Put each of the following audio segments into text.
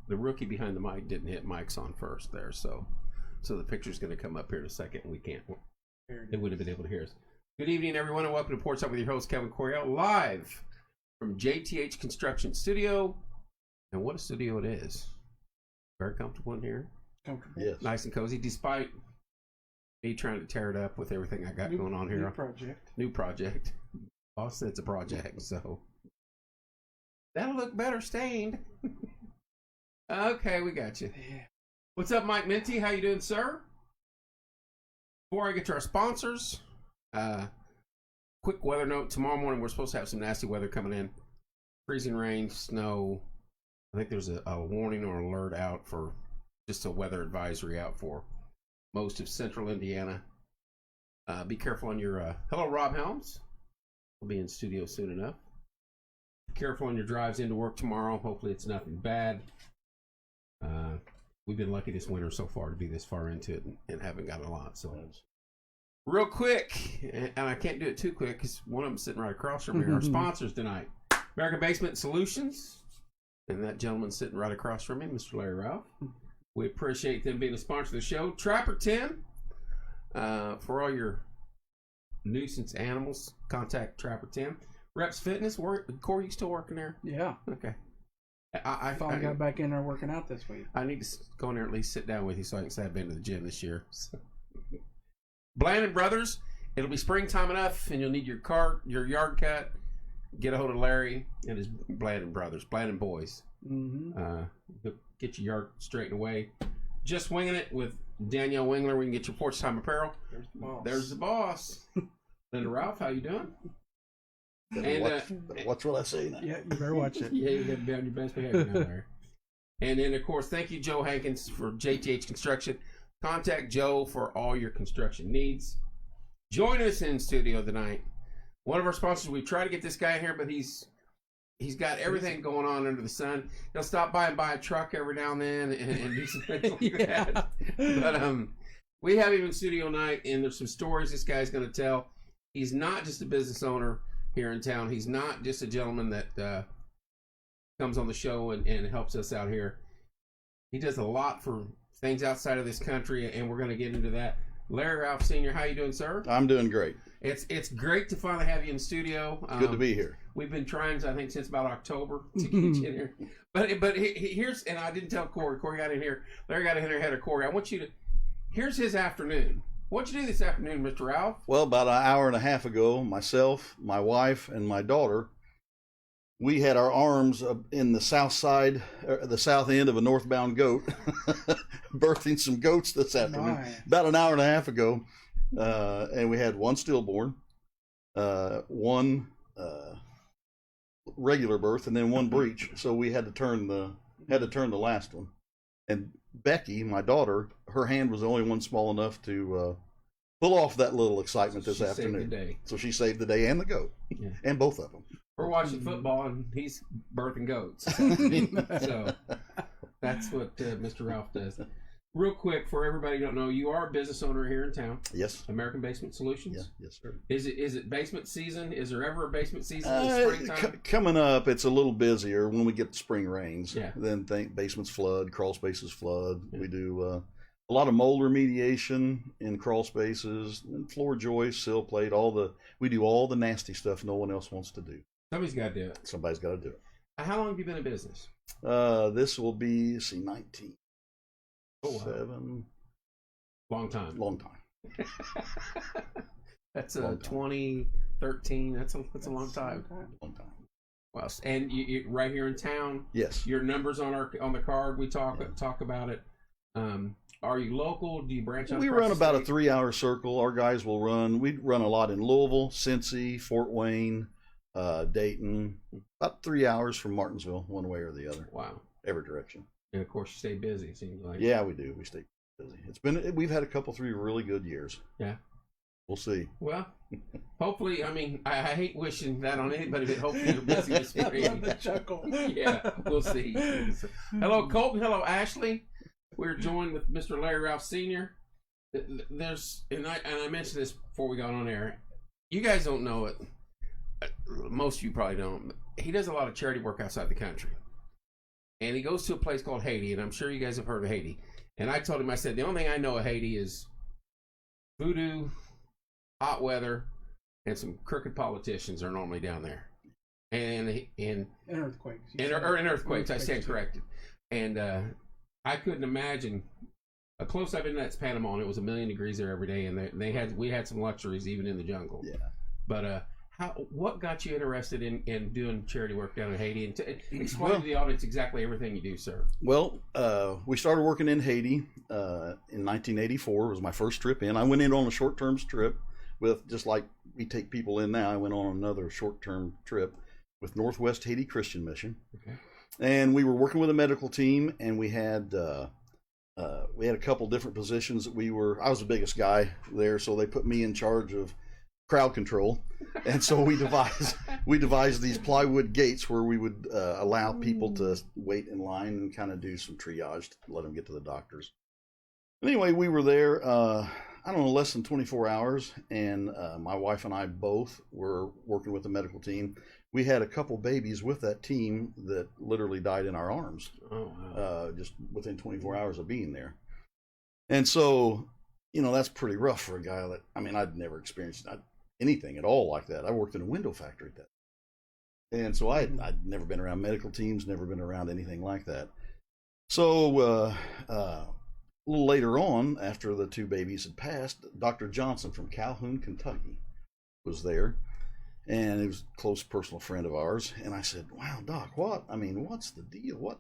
the rookie behind the mic didn't hit mics on first there, so the picture's going to come up here in a second, and we can't. They would have been able to hear us. Good evening, everyone, and welcome to Porch Time with your host, Kevin Coryell, live from JTH Construction Studio. And what a studio it is. Very comfortable in here. Comfortable. Yes. Nice and cozy, despite me trying to tear it up with everything I got going on here. New project. Boss said it's a project, so that'll look better stained. Okay, we got you. Yeah. What's up, Mike Minty? How you doing, sir? Before I get to our sponsors, quick weather note. Tomorrow morning, we're supposed to have some nasty weather coming in. Freezing rain, snow. I think there's a warning or alert out for just a weather advisory out for most of central Indiana. Be careful on your... hello, Rob Helms. We'll be in studio soon enough. Be careful on your drives into work tomorrow. Hopefully it's nothing bad. We've been lucky this winter so far to be this far into it and haven't gotten a lot. So, real quick, and I can't do it too quick because one of them's sitting right across from me. Our sponsors tonight, American Basement Solutions, and that gentleman sitting right across from me, Mr. Larry Ralph. We appreciate them being a sponsor of the show. Trapper 10, for all your nuisance animals, contact Trapper 10. Reps Fitness, Corey, you still working there? Yeah. Okay. I finally got back in there working out this week. I need to go in there and at least sit down with you so I can say I've been to the gym this year. So. Blandon Brothers, it'll be springtime enough and you'll need your yard cut. Get a hold of Larry and his Blandon Brothers, Blandon Boys. Mm-hmm. Get your yard straightened away. Just Winging It with Danielle Wingler. We can get your Porch Time apparel. There's the boss. Linda Ralph, how you doing? Watch what I say now. Yeah, you better watch it. Yeah, you got to be on your best behavior now, Larry. And then, of course, thank you, Joe Hankins, for JTH Construction. Contact Joe for all your construction needs. Join us in studio tonight. One of our sponsors, we try to get this guy here, but he's got everything going on under the sun. He'll stop by and buy a truck every now and then and do some things like that. But we have him in studio night, and there's some stories this guy's going to tell. He's not just a business owner here in town. He's not just a gentleman that comes on the show and helps us out here. He does a lot for things outside of this country, and we're going to get into that. Larry Ralph Sr., how you doing, sir? I'm doing great. It's great to finally have you in studio. Good to be here. We've been trying, I think, since about October to get you in here. But here's, and I didn't tell Corey. Corey got in here. Larry got in here ahead of Corey. I want you to, here's his afternoon. What'd you do this afternoon, Mr. Ralph? Well, about an hour and a half ago, myself, my wife, and my daughter, we had our arms in the south side, the south end of a northbound goat, birthing some goats this afternoon. Nice. About an hour and a half ago, and we had one stillborn, one regular birth, and then one breech. So we had to turn the last one. And Becky, my daughter, her hand was the only one small enough to pull off that little excitement this afternoon. Saved the day. So she saved the day and the goat, and both of them. We're watching football, and he's birthing goats. So that's what Mr. Ralph does. Real quick, for everybody who don't know, you are a business owner here in town. Yes. American Basement Solutions. Yeah. Yes, sir. Is it basement season? Is there ever a basement season in the springtime? Coming up, it's a little busier when we get the spring rains. Yeah. Then basements flood, crawl spaces flood. Yeah. We do a lot of mold remediation in crawl spaces, and floor joists, sill plate, we do all the nasty stuff no one else wants to do. Somebody's got to do it. Somebody's got to do it. How long have you been in business? This will be, 19. Oh, wow. 7. Long time. Long time. That's 2013. That's a long time. Long time. Wow. And you right here in town. Yes. Your numbers on the card. We talk about it. Are you local? Do you branch out? We run about a 3-hour circle. Our guys will run. We run a lot in Louisville, Cincy, Fort Wayne, Dayton. About 3 hours from Martinsville, one way or the other. Wow. Every direction. And of course, you stay busy. It seems like. Yeah, we do. We stay busy. We've had a couple, 3 really good years. Yeah. We'll see. Well, hopefully, I mean, I hate wishing that on anybody, but hopefully you're busy this spring. I love the chuckle. Yeah, we'll see. Hello, Colton. Hello, Ashley. We're joined with Mr. Larry Ralph Sr. And I mentioned this before we got on air. You guys don't know it. Most of you probably don't. He does a lot of charity work outside the country. and he goes to a place called Haiti, and I'm sure you guys have heard of Haiti. And I told him, I said, the only thing I know of Haiti is voodoo, hot weather, and some crooked politicians are normally down there. And earthquakes. Earthquakes, I stand corrected. And I couldn't imagine. A close I've been to that's Panama, and it was 1,000,000 degrees there every day, and we had some luxuries even in the jungle. Yeah. But what got you interested in doing charity work down in Haiti? And explain to the audience exactly everything you do, sir. Well, we started working in Haiti in 1984. It was my first trip in. I went in on a short-term trip with, just like we take people in now, I went on another short-term trip with Northwest Haiti Christian Mission. Okay. And we were working with a medical team, and we had a couple different positions that I was the biggest guy there, so they put me in charge of crowd control. And so we devised these plywood gates where we would allow people to wait in line and kind of do some triage to let them get to the doctors. Anyway, we were there, less than 24 hours, and my wife and I both were working with the medical team. We had a couple babies with that team that literally died in our arms, just within 24 hours of being there. And so, that's pretty rough for a guy that, I'd never experienced anything at all like that. I worked in a window factory at that. And so I'd never been around medical teams, never been around anything like that. So a little later on, after the two babies had passed, Dr. Johnson from Calhoun, Kentucky was there. And he was a close personal friend of ours. And I said, wow, Doc, what's the deal?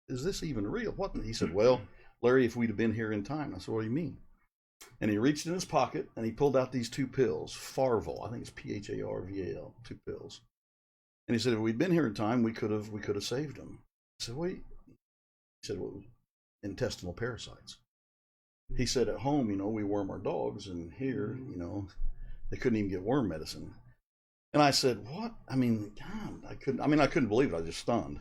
Is this even real? What? And he said, well, Larry, if we'd have been here in time. I said, what do you mean? And he reached in his pocket and he pulled out these 2 pills, Farval, I think it's Pharval, 2 pills. And he said, if we'd been here in time, we could have saved them. I said, wait. He said, well, intestinal parasites. He said, at home, we worm our dogs, and here, they couldn't even get worm medicine. And I said, what? God, I couldn't believe it. I was just stunned.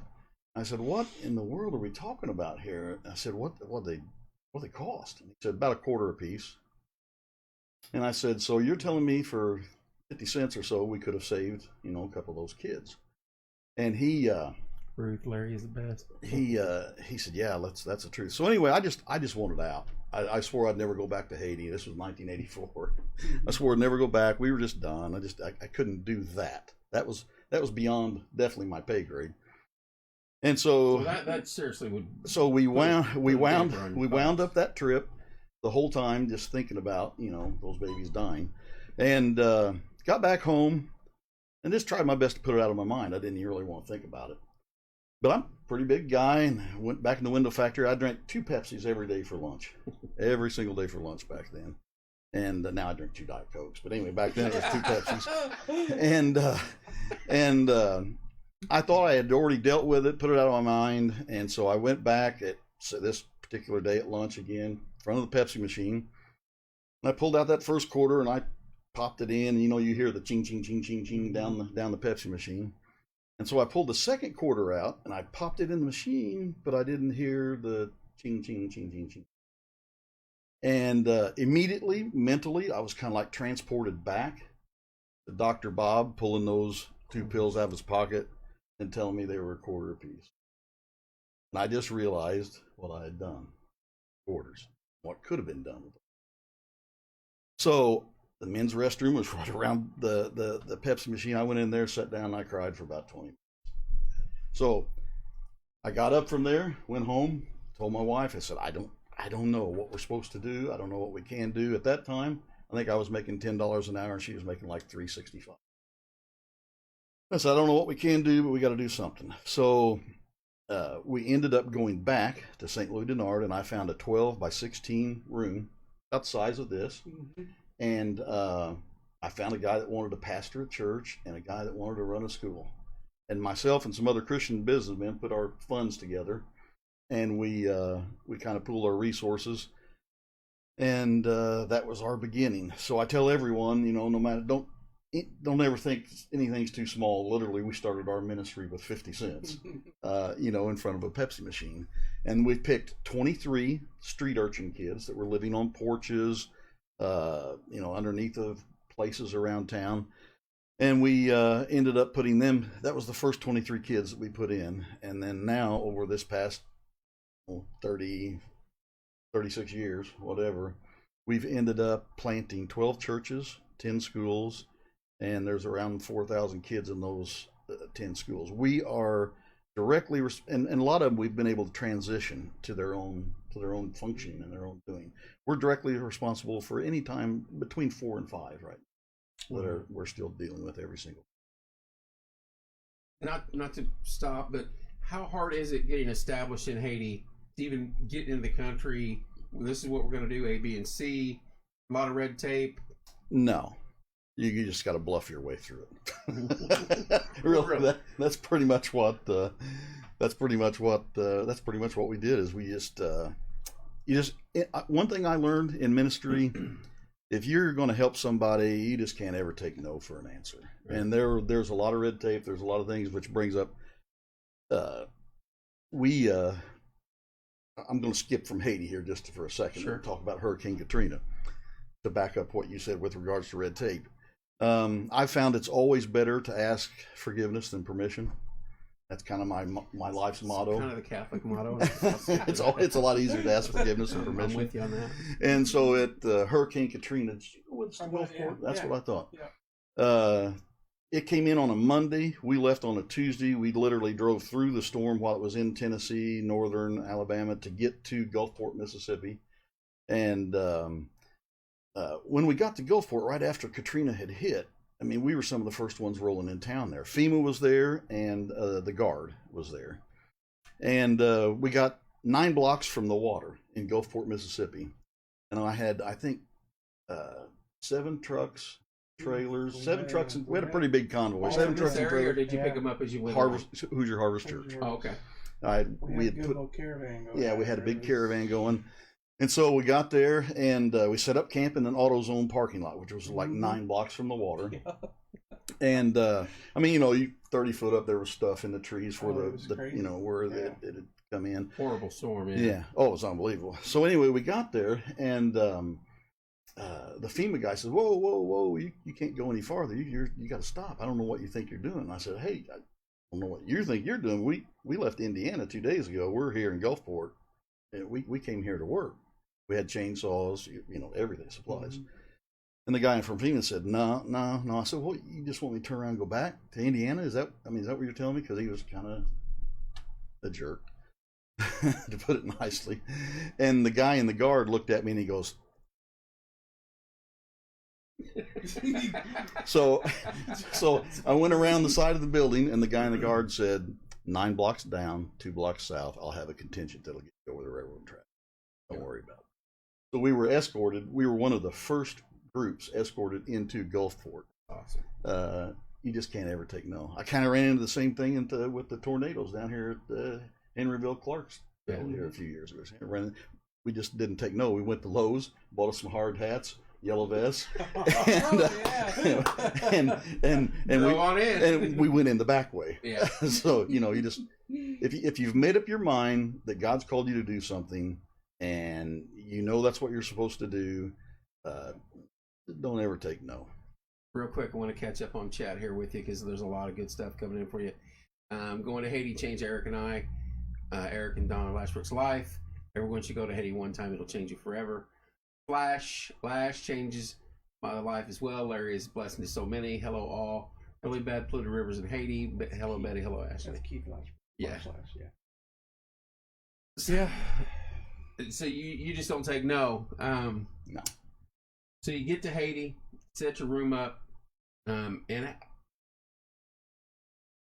I said, what in the world are we talking about here? I said, what they cost? And he said, about $0.25 a piece. And I said, so you're telling me for 50 cents or so we could have saved, a couple of those kids? And he Ruth, Larry is the best. He said, yeah, that's the truth. So anyway, I just wanted out. I swore I'd never go back to Haiti. This was 1984. I swore I'd never go back. We were just done. I couldn't do that. That was beyond definitely my pay grade. And so that seriously would. So we wound up that trip the whole time just thinking about those babies dying, and got back home and just tried my best to put it out of my mind. I didn't really want to think about it. But I'm a pretty big guy, and I went back in the window factory. I drank 2 Pepsis every day for lunch, every single day for lunch back then. And now I drink 2 Diet Cokes. But anyway, back then it was 2 Pepsis. And I thought I had already dealt with it, put it out of my mind. And so I went back at this particular day at lunch again, in front of the Pepsi machine. And I pulled out that first quarter and I popped it in. And you hear the ching, ching, ching, ching, ching down the Pepsi machine. And so I pulled the second quarter out and I popped it in the machine, but I didn't hear the ching, ching, ching, ching, ching. And immediately, mentally, I was kind of like transported back to Dr. Bob pulling those 2 pills out of his pocket and telling me they were $0.25 a piece. And I just realized what I had done. Quarters. What could have been done with them. So the men's restroom was right around the Pepsi machine. I went in there, sat down, and I cried for about 20 minutes. So I got up from there, went home, told my wife, I said, I don't know what we're supposed to do. I don't know what we can do. At that time, I think I was making $10 an hour and she was making like $3.65. I said, I don't know what we can do, but we got to do something. So we ended up going back to St. Louis Denard, and I found a 12 by 16 room, about the size of this. Mm-hmm. And I found a guy that wanted to pastor a church and a guy that wanted to run a school. And myself and some other Christian businessmen put our funds together, and we kind of pooled our resources, and that was our beginning. So I tell everyone, no matter, don't ever think anything's too small. Literally, we started our ministry with 50 cents, in front of a Pepsi machine, and we picked 23 street urchin kids that were living on porches, underneath of places around town. And we ended up putting them, that was the first 23 kids that we put in. And then now, over this past 30, 36 years, whatever, we've ended up planting 12 churches, 10 schools, and there's around 4,000 kids in those 10 schools. We are directly, and a lot of them we've been able to transition to their own function and their own doing. We're directly responsible for any time between 4 and 5, right? That we're still dealing with every single. Not to stop, but how hard is it getting established in Haiti to even get in the country? This is what we're going to do, A, B, and C. A lot of red tape. No, you just got to bluff your way through it. Really, that's pretty much what we did. Is we just one thing I learned in ministry. If you're going to help somebody, you just can't ever take no for an answer. Right. And there's a lot of red tape. There's a lot of things, which brings up. I'm going to skip from Haiti here just for a second. Sure. And talk about Hurricane Katrina to back up what you said with regards to red tape. I found it's always better to ask forgiveness than permission. That's kind of my life's motto. Kind of the Catholic motto. It's a lot easier to ask forgiveness than permission. I'm with you on that. And so at Hurricane Katrina, that's what I thought. Yeah. It came in on a Monday. We left on a Tuesday. We literally drove through the storm while it was in Tennessee, northern Alabama, to get to Gulfport, Mississippi. And when we got to Gulfport, right after Katrina had hit, I mean, we were some of the first ones rolling in town there. FEMA was there, and the Guard was there. And we got 9 blocks from the water in Gulfport, Mississippi. And I had, I think, 7 trucks, trailers, 7 trucks. And we had a pretty big convoy. 7 trucks and trailers. Or did you pick them up as you went? Hoosier Harvest Church. Oh, okay. We had put, caravan going. Yeah, we had a big caravan going. And so we got there, and we set up camp in an AutoZone parking lot, which was like 9 blocks from the water. Yeah. And I mean, 30 foot up, there was stuff in the trees where where it had come in. Horrible storm. Yeah. Oh, it was unbelievable. So anyway, we got there, and the FEMA guy says, "Whoa! You can't go any farther. You got to stop. I don't know what you think you're doing." And I said, "Hey, I don't know what you think you're doing. We left Indiana 2 days ago. We're here in Gulfport, and we came here to work. We had chainsaws, everything, supplies." Mm-hmm. And the guy from FEMA said, no. I said, "Well, you just want me to turn around and go back to Indiana? Is that what you're telling me?" Because he was kind of a jerk, to put it nicely. And the guy in the Guard looked at me and he goes, so I went around the side of the building, and the guy in the Guard said, 9 blocks down, 2 blocks south, I'll have a contingent that'll get you over the railroad track. Don't worry about it. So we were escorted. We were one of the first groups escorted into Gulfport. Awesome. You just can't ever take no. I kind of ran into the same thing with the tornadoes down here at Henryville, Clarksville here a few years ago. We just didn't take no. We went to Lowe's, bought us some hard hats, yellow vests, and we went in the back way. Yeah. So you just if you've made up your mind that God's called you to do something, and that's what you're supposed to do, don't ever take no. Real quick, I want to catch up on chat here with you because there's a lot of good stuff coming in for you. Going to Haiti changed Eric and I, Eric and Donna Lashbrook's life. Everyone should go to Haiti one time; it'll change you forever. Lash changes my life as well. Larry is a blessing to so many. Hello all. Really bad polluted rivers in Haiti. Hello Betty. Hello Ashley. That's Keith Lash. Yeah. Yeah. So you just don't take no. No. So you get to Haiti, set your room up, and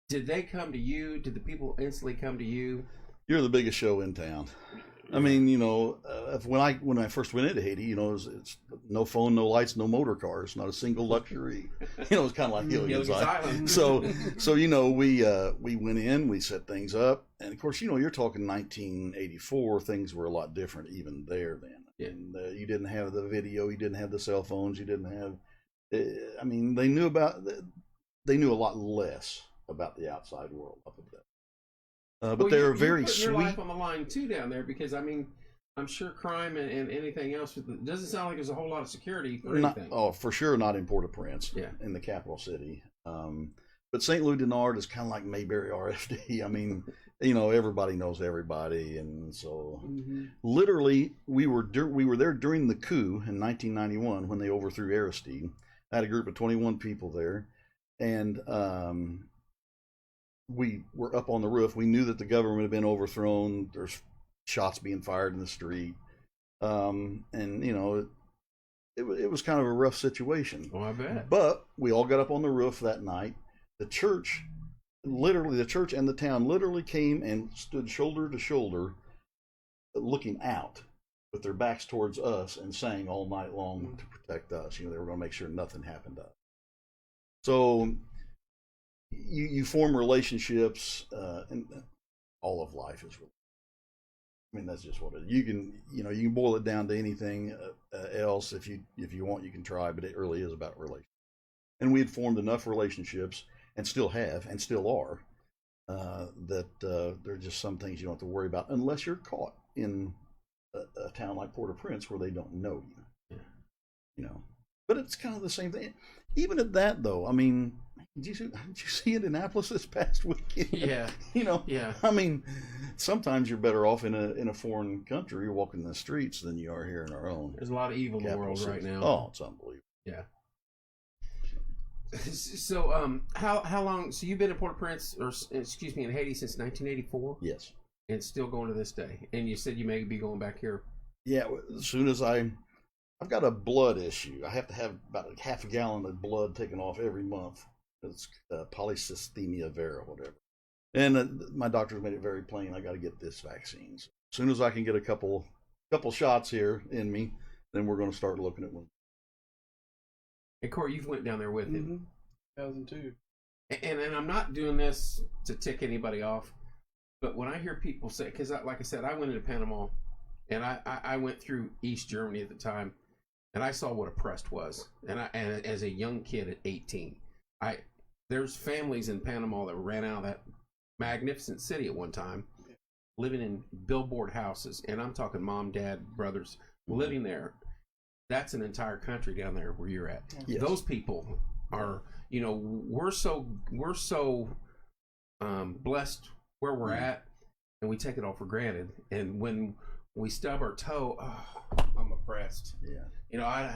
did they come to you? Did the people instantly come to you? You're the biggest show in town. I mean, when I first went into Haiti, it's no phone, no lights, no motor cars, not a single luxury. It's kind of like Gilligan's Island. So we went in, we set things up, and of course, you're talking 1984. Things were a lot different even there then. Yeah. And you didn't have the video, you didn't have the cell phones, you didn't have. They knew a lot less about the outside world up at that. But they were very sweet. Your life on the line too down there, because I'm sure crime and anything else it doesn't sound like there's a whole lot of security for anything. Oh, for sure, not in Port-au-Prince, yeah, in the capital city. But St. Louis Denard is kind of like Mayberry RFD. I mean, you know, everybody knows everybody, and so literally we were there during the coup in 1991 when they overthrew Aristide. I had a group of 21 people there, and we were up on the roof. We knew that the government had been overthrown. There's shots being fired in the street, and you know, it was kind of a rough situation. Oh, I bet. But we all got up on the roof that night. The church and the town literally came and stood shoulder to shoulder, looking out with their backs towards us and sang all night long to protect us. You know, they were going to make sure nothing happened to us. So you form relationships, and all of life is really. I mean, that's just what it is. You can boil it down to anything else if you want. You can try, but it really is about relationships. And we had formed enough relationships, and still have, and still are, that there are just some things you don't have to worry about unless you're caught in a town like Port-au-Prince where they don't know you. Yeah. You know, but it's kind of the same thing. Even at that, though, I mean, did you see Indianapolis this past weekend? Yeah. You know. Yeah. I mean, sometimes you're better off in a foreign country walking the streets than you are here in our own. There's a lot of evil in the world right now. Oh, it's unbelievable. Yeah. So, how long? So you've been in Port-au-Prince, or excuse me, in Haiti since 1984? Yes. And still going to this day. And you said you may be going back here. Yeah, as soon as I've got a blood issue. I have to have about a half a gallon of blood taken off every month. It's polycythemia vera, whatever. And my doctor's made it very plain. I got to get this vaccine. So as soon as I can get a couple shots here in me, then we're going to start looking at one. And Corey, you've went down there with him. 2002. And I'm not doing this to tick anybody off, but when I hear people say, because like I said, I went into Panama, and I went through East Germany at the time, and I saw what oppressed was. And as a young kid at 18, there's families in Panama that ran out of that magnificent city at one time, living in billboard houses, and I'm talking mom, dad, brothers living there. That's an entire country down there where you're at. Yes. Those people are, you know, we're so blessed where we're at, and we take it all for granted. And when we stub our toe, I'm oppressed. Yeah. You know,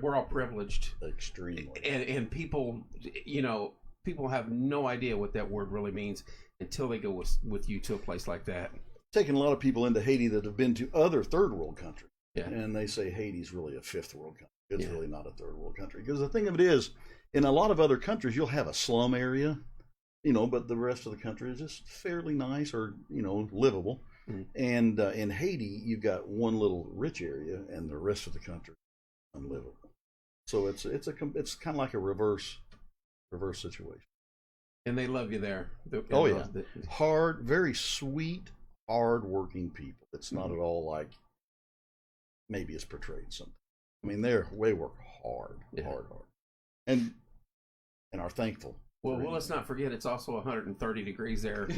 we're all privileged. Extremely. And people, you know, people have no idea what that word really means until they go with you to a place like that. Taking a lot of people into Haiti that have been to other third world countries. Yeah. And they say Haiti's really a fifth world country. It's really not a third world country. Because the thing of it is, in a lot of other countries, you'll have a slum area, you know, but the rest of the country is just fairly nice or, you know, livable. Mm-hmm. And in Haiti, you've got one little rich area, and the rest of the country is unlivable. So it's kind of like a reverse situation. And they love you there. Oh yeah, hard, very sweet, hard-working people. It's not at all like maybe it's portrayed something. I mean, they work hard, hard, and are thankful. Well, let's not forget it's also 130 degrees there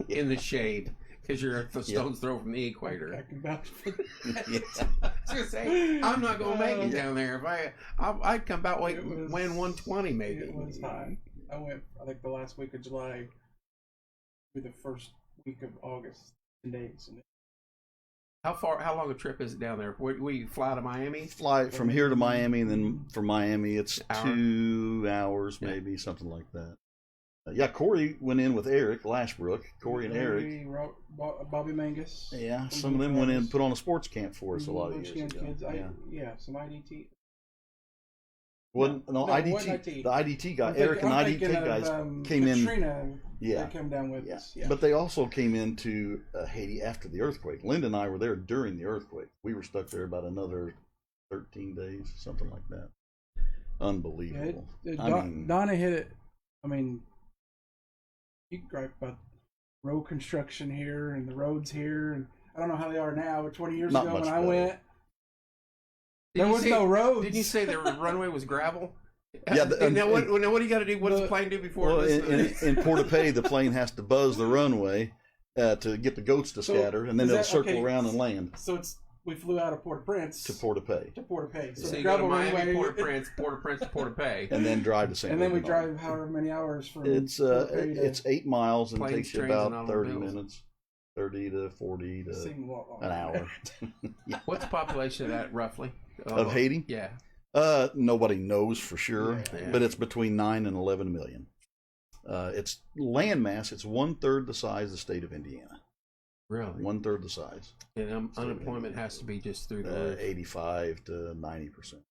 in the shade because you're a stone's throw from the equator. I can vouch for that. I was gonna say I'm not gonna make it down there. If I'd come about weighing 120 maybe. It was hot. I went, I think, the last week of July through the first week of August, 10 days. How long a trip is it down there? We fly to Miami? Fly from here to Miami, and then from Miami it's 2 hours, maybe, something like that. Corey went in with Eric Lashbrook. Corey and Eric. Bobby Mangus. Yeah, some of them went in and put on a sports camp for us a lot of years ago. Kids. Some IDT. IDT. The IDT guy, Eric and IDT guys came Katrina, in. Yeah, they came down with us. Yeah. But they also came into Haiti after the earthquake. Linda and I were there during the earthquake. We were stuck there about another 13 days, something like that. Unbelievable. Donna hit it. I mean, you can gripe about road construction here and the roads here, and I don't know how they are now, but 20 years ago when I went, there was no roads. Didn't you say the runway was gravel? Yeah. Now what do you got to do? What does the plane do before? Well, in Port-au-Prince, the plane has to buzz the runway to get the goats to scatter, and then they'll circle around and land. So we flew out of Port-au-Prince to Port-au-Pay. So you go to Miami, Port-au-Prince, Port-au-Prince to Port-au-Pay. And then drive to St. And then we Louis. drive however many hours from It's 8 miles and Planes, takes you trains, and about 30 automobiles. minutes. 30 to 40 to an hour. What's the population of that roughly? Of Haiti? Yeah. Nobody knows for sure, Yeah. but it's between 9 and 11 million. Its land mass, it's 1/3 the size of the state of Indiana. Really? 1/3 the size. And unemployment has to be just through the roof. 85 to 90%.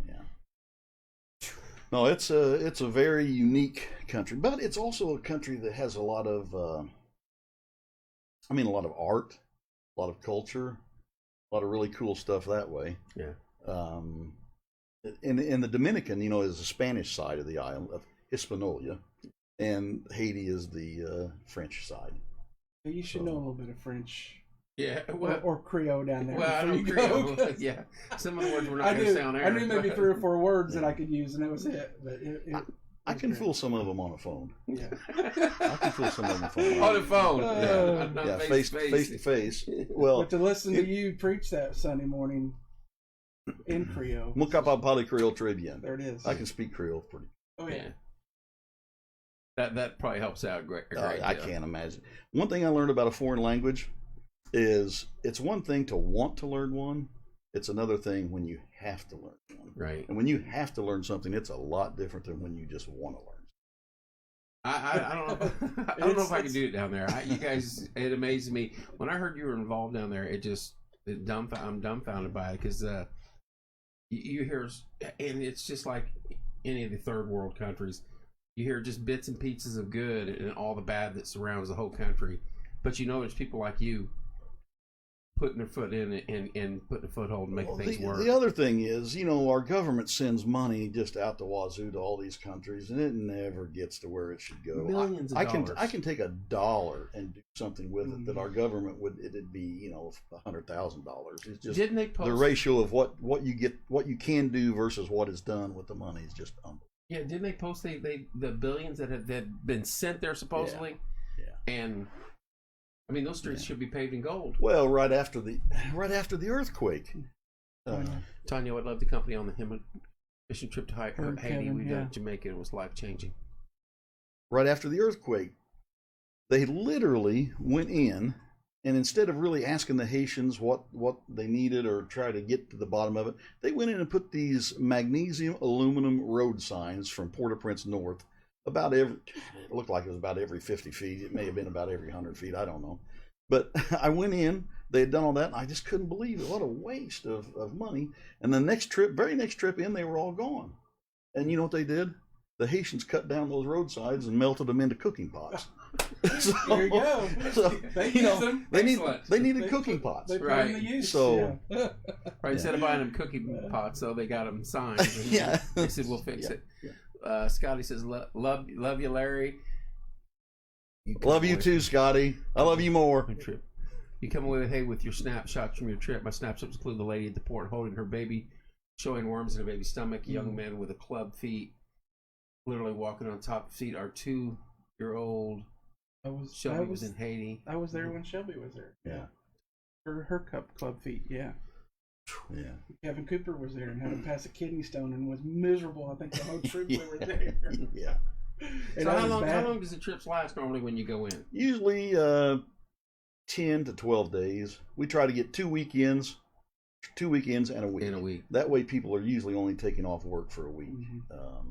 Yeah. No, it's a very unique country, but it's also a country that has a lot of, a lot of art, a lot of culture, a lot of really cool stuff that way. Yeah. In the Dominican, is the Spanish side of the island of Hispaniola, and Haiti is the French side. You should know a little bit of French. Yeah, or Creole down there. Well, I don't Creole. Yeah, some of the words were not going to sound Arab. I knew maybe 3 or 4 words that I could use, and that was it. But I can fool some of them on a phone. Yeah, I can fool some of them on the phone. Yeah, face to face. Well, but to listen to you preach that Sunday morning in Creole. Mon capable parler Creole très bien. There it is. I can speak Creole pretty. Oh yeah. That probably helps out great. I can't imagine. One thing I learned about a foreign language is it's one thing to want to learn one. It's another thing when you have to learn one. Right. And when you have to learn something, it's a lot different than when you just want to learn. I don't know. I don't know if I can do it down there. You guys, it amazes me when I heard you were involved down there. I'm dumbfounded by it because you hear, and it's just like any of the third world countries. You hear just bits and pieces of good and all the bad that surrounds the whole country, but there's people like you putting their foot in it and putting a foothold and making things work. The other thing is, our government sends money just out the wazoo to all these countries, and it never gets to where it should go. Millions of dollars. I can take $1 and do something with it that our government it'd be, $100,000. It's just Didn't they post the ratio of what you can do versus what is done with the money is just unbelievable. Yeah, didn't they post the billions that had been sent there supposedly? Yeah. And those streets should be paved in gold. Well, right after the earthquake. Tanya, I love the company on the mission trip to Haiti. Kevin, We did Jamaica. It was life changing. Right after the earthquake, they literally went in, and instead of really asking the Haitians what they needed or try to get to the bottom of it, they went in and put these magnesium aluminum road signs from Port-au-Prince north it looked like it was about every 50 feet. It may have been about every 100 feet. I don't know. But I went in, they had done all that, and I just couldn't believe it. What a waste of money. And the very next trip in, they were all gone. And you know what they did? The Haitians cut down those roadsides and melted them into cooking pots. So, there you go. So, they needed cooking pots. They put them to use. So, right, instead of buying them cooking pots, they got them signs. And they said, we'll fix it. Yeah. Scotty says, love you, Larry. Love you too, Scotty. I love you more. Trip. You come away with your snapshots from your trip. My snapshots include the lady at the port holding her baby, showing worms in her baby's stomach, a young man with a club feet, literally walking on top of feet. Our 2-year-old Shelby was in Haiti. I was there when Shelby was there. Yeah. Her club feet, yeah. Yeah. Kevin Cooper was there and had to pass a kidney stone and was miserable. I think the whole trip we were there. Yeah. So how long does the trips last normally when you go in? Usually 10 to 12 days. We try to get 2 weekends and a week. In a week. That way people are usually only taking off work for a week. Mm-hmm.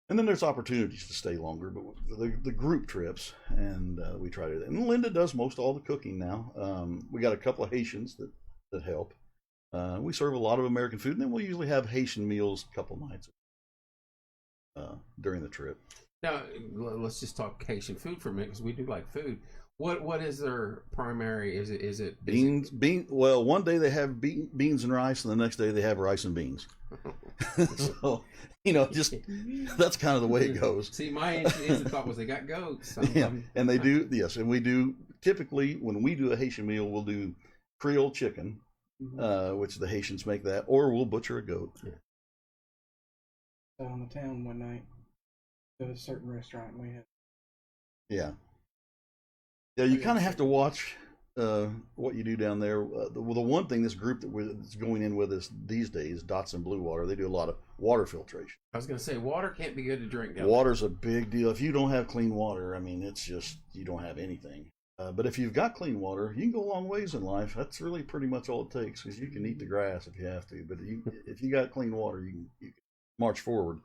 And then there's opportunities to stay longer, but the group trips, and we try to. And Linda does most all the cooking now. We got a couple of Haitians that help. We serve a lot of American food, and then we'll usually have Haitian meals a couple nights during the trip. Now, let's just talk Haitian food for a minute, because we do like food. What is their primary? Is it beans? Well, one day they have beans and rice, and the next day they have rice and beans. So just that's kind of the way it goes. See, my instant thought was they got goats. And they do. Yes, and we do. Typically, when we do a Haitian meal, we'll do Creole chicken, which the Haitians make that, or we'll butcher a goat. Out on the town one night, at a certain restaurant we had. Yeah. Yeah, you kind of have to watch what you do down there. The one thing this group that's going in with us these days, Dots and Blue Water, they do a lot of water filtration. I was going to say, water can't be good to drink. Water's a big deal. If you don't have clean water, I mean, it's just, you don't have anything. But if you've got clean water, you can go a long ways in life. That's really pretty much all it takes, because you can eat the grass if you have to. But if you got clean water, you can march forward.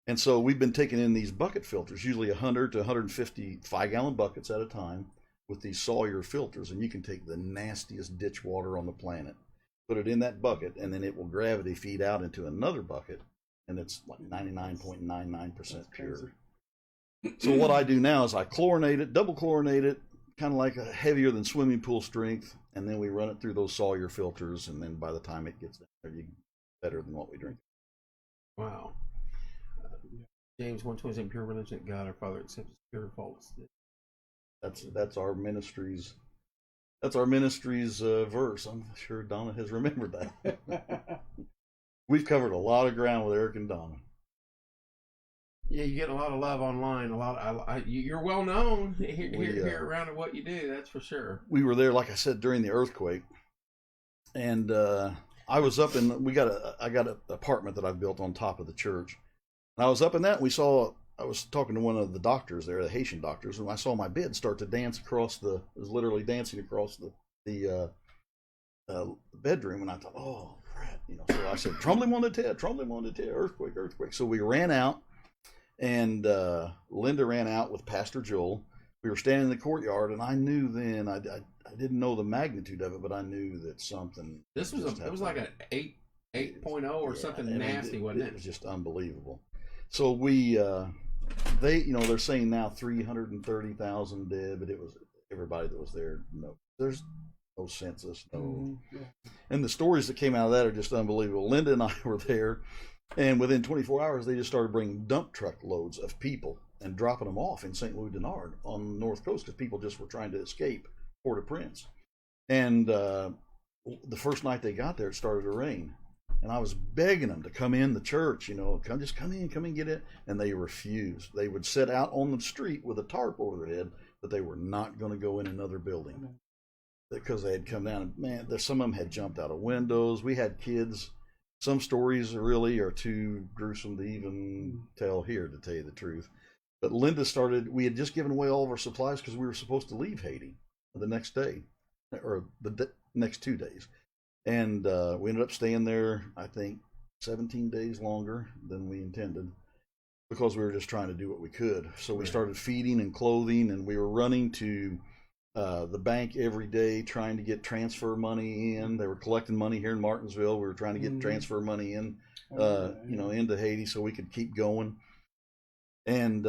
And so we've been taking in these bucket filters, usually 100 to 150 5-gallon buckets at a time, with these Sawyer filters, and you can take the nastiest ditch water on the planet, put it in that bucket, and then it will gravity feed out into another bucket, and it's like 99.99% pure. So what I do now is I chlorinate it, double chlorinate it, kind of like a heavier than swimming pool strength, and then we run it through those Sawyer filters, and then by the time it gets there, you better than what we drink. Wow. James 1:27, pure religion, God our Father accepts pure faults. That's our ministry's. That's our ministry's verse. I'm sure Donna has remembered that. We've covered a lot of ground with Eric and Donna. Yeah, you get a lot of love online. You're well known here around what you do. That's for sure. We were there, like I said, during the earthquake, and I was up in. I got an apartment that I built on top of the church, and I was up in that. And I was talking to one of the doctors there, the Haitian doctors, and I saw my bed start to dance across it was literally dancing across the bedroom, and I thought, oh crap, So I said, tremblement de terre, earthquake. So we ran out, and Linda ran out with Pastor Joel. We were standing in the courtyard, and I knew then, I didn't know the magnitude of it, but I knew that something. It was like an 8.0 or something nasty, wasn't it? It was just unbelievable. So we, they're saying now 330,000 dead, but it was everybody that was there. No, there's no census, no. And the stories that came out of that are just unbelievable. Linda and I were there, and within 24 hours, they just started bringing dump truck loads of people and dropping them off in St. Louis Denard on the North Coast, because people just were trying to escape Port-au-Prince. And the first night they got there, it started to rain. And I was begging them to come in the church, come in, get it. And they refused. They would sit out on the street with a tarp over their head, but they were not going to go in another building because they had come down. And man, some of them had jumped out of windows. We had kids. Some stories really are too gruesome to even tell here, to tell you the truth. But Linda we had just given away all of our supplies because we were supposed to leave Haiti the next day, or the next 2 days. And we ended up staying there, I think, 17 days longer than we intended, because we were just trying to do what we could. So we started feeding and clothing, and we were running to the bank every day trying to get transfer money in. They were collecting money here in Martinsville. We were trying to get transfer money in, into Haiti so we could keep going. And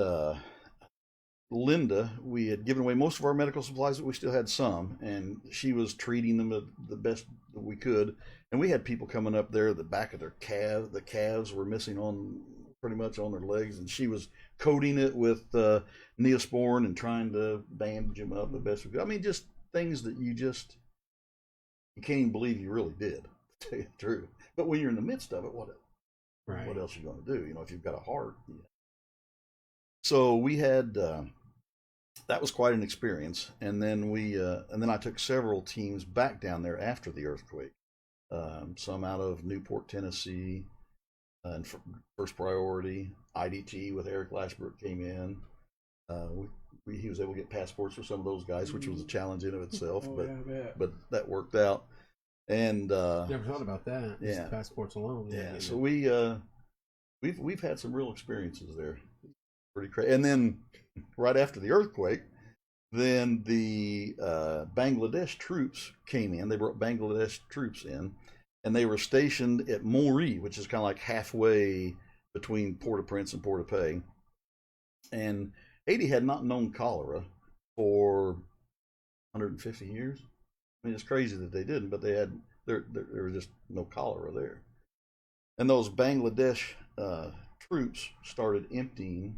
Linda, we had given away most of our medical supplies, but we still had some, and she was treating them the best that we could. And we had people coming up there, the back of their the calves were missing pretty much on their legs, and she was coating it with Neosporin and trying to bandage them up the best we could. I mean, just things that you can't even believe you really did, to tell you the truth. But when you're in the midst of it, what else are you going to do? If you've got a heart. So we had that was quite an experience, and then I took several teams back down there after the earthquake. Some out of Newport, Tennessee, and First Priority. IDT with Eric Lashbrook came in. He was able to get passports for some of those guys, which was a challenge in of itself, but that worked out. And never thought about that. Yeah, just passports alone. Yeah, so we've had some real experiences there. Pretty crazy. And then right after the earthquake, then the Bangladesh troops came in. They brought Bangladesh troops in, and they were stationed at Moree, which is kind of like halfway between Port-au-Prince and Port-au-Paix. And Haiti had not known cholera for 150 years. I mean, it's crazy that they didn't, but there was just no cholera there. And those Bangladesh troops started emptying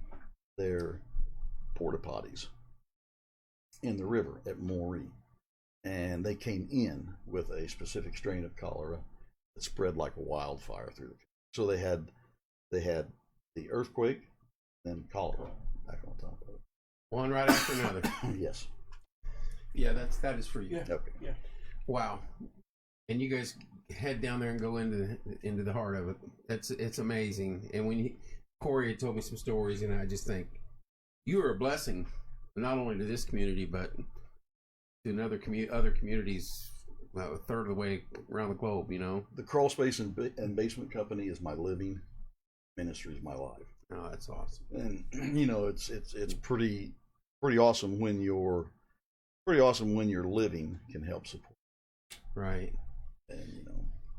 their porta potties in the river at Moree, and they came in with a specific strain of cholera that spread like a wildfire through the country. So they had the earthquake, then cholera back on top of it. One right after another. Yes. Yeah, that is for you. Yeah. Okay. Yeah. Wow. And you guys head down there and go into the heart of it. It's amazing. And when Corey had told me some stories, and I just think you are a blessing, not only to this community but to other communities, a third of the way around the globe. You know. The Crawl Space and Basement Company is my living. Ministry is my life. Oh, that's awesome. And it's pretty awesome when you're living can help support. Right. And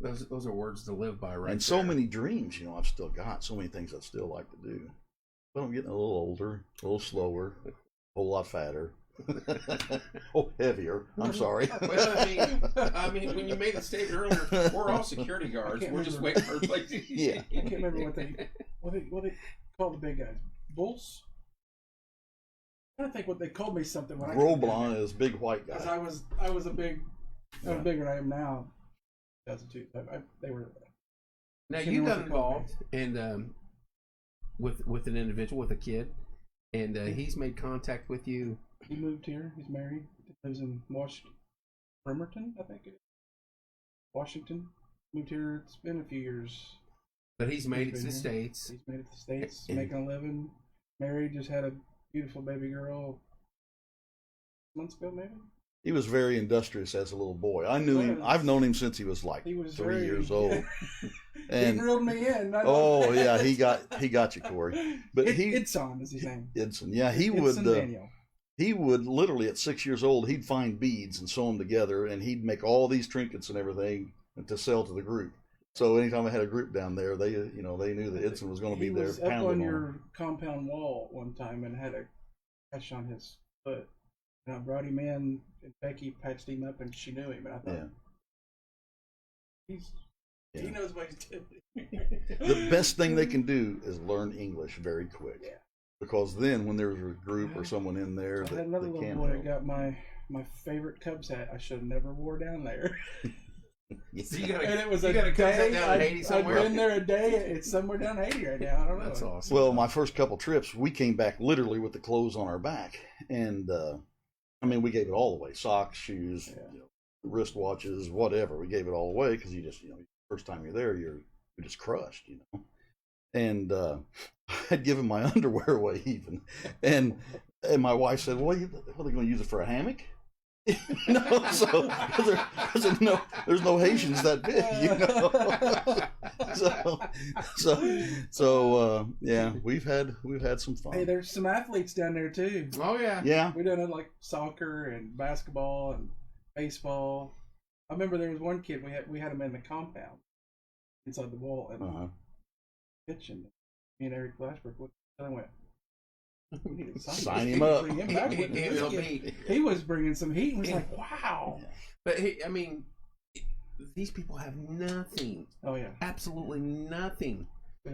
those are words to live by, right? And so many dreams, I've still got so many things I'd still like to do. But I'm getting a little older, a little slower, a whole lot fatter. Oh, heavier. I'm sorry. Well, I mean, when you made the statement earlier, we're all security guards. We're just waiting for a place. Yeah. I can't remember what they call the big guys. Bulls. I don't think what they called me something when Roblon is big white guy. Because I was bigger than I am now. 2002. They were. Now you got involved and with an individual, with a kid, and he's made contact with you. He moved here. He's married. He lives in Bremerton, I think it is. Washington. Moved here. It's been a few years. But he's made it to the States. He's made it to the States, making a living. Married, just had a beautiful baby girl months ago, maybe. He was very industrious as a little boy. I knew him. I've known him since he was like 3 years old. And he reeled me in. Oh yeah, he got you, Corey. But Idson is his name. Idson, yeah, Daniel. He would literally at 6 years old, he'd find beads and sew them together, and he'd make all these trinkets and everything to sell to the group. So anytime I had a group down there, they knew that Idson was going to be there. He was up on your compound wall one time and had a gash on his foot. And I brought him in, and Becky patched him up, and she knew him. And I thought, he knows what he's doing. The best thing they can do is learn English very quick. Yeah. Because then when there's a group or someone in there, I had another little boy that got my favorite Cubs hat. I should have never wore down there. So you got and it was a day. Cubs hat down in Haiti somewhere. I've been there a day. It's somewhere down Haiti right now. I don't know. That's awesome. Well, my first couple trips, we came back literally with the clothes on our back, and we gave it all away: socks, shoes, wristwatches, whatever. We gave it all away because you just, first time you're there, you're just crushed, And I'd given my underwear away even, and my wife said, "Well, are they going to use it for a hammock?" So there's no Haitians that big, So yeah, we've had some fun. Hey, there's some athletes down there too. Oh yeah, yeah. We done like soccer and basketball and baseball. I remember there was one kid we had him in the compound inside the wall and kitchen. Me and Eric Glassberg looked and I went, we need to sign him up. Bring him back with us. He was bringing some heat and was like, wow. But these people have nothing. Oh yeah, absolutely nothing.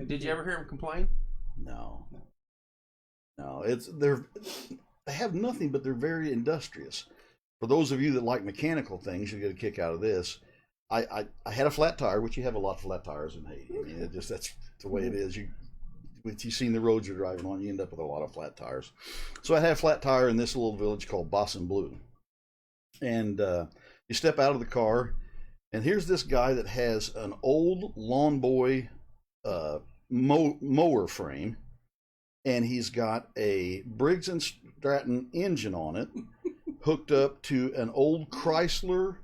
Did you ever hear him complain? No. They have nothing, but they're very industrious. For those of you that like mechanical things, you get a kick out of this. I had a flat tire, which you have a lot of flat tires in Haiti. I mean, that's the way it is. You've seen the roads you're driving on, you end up with a lot of flat tires. So I had a flat tire in this little village called Boston Blue. And you step out of the car, and here's this guy that has an old Lawn Boy mower frame, and he's got a Briggs & Stratton engine on it, hooked up to an old Chrysler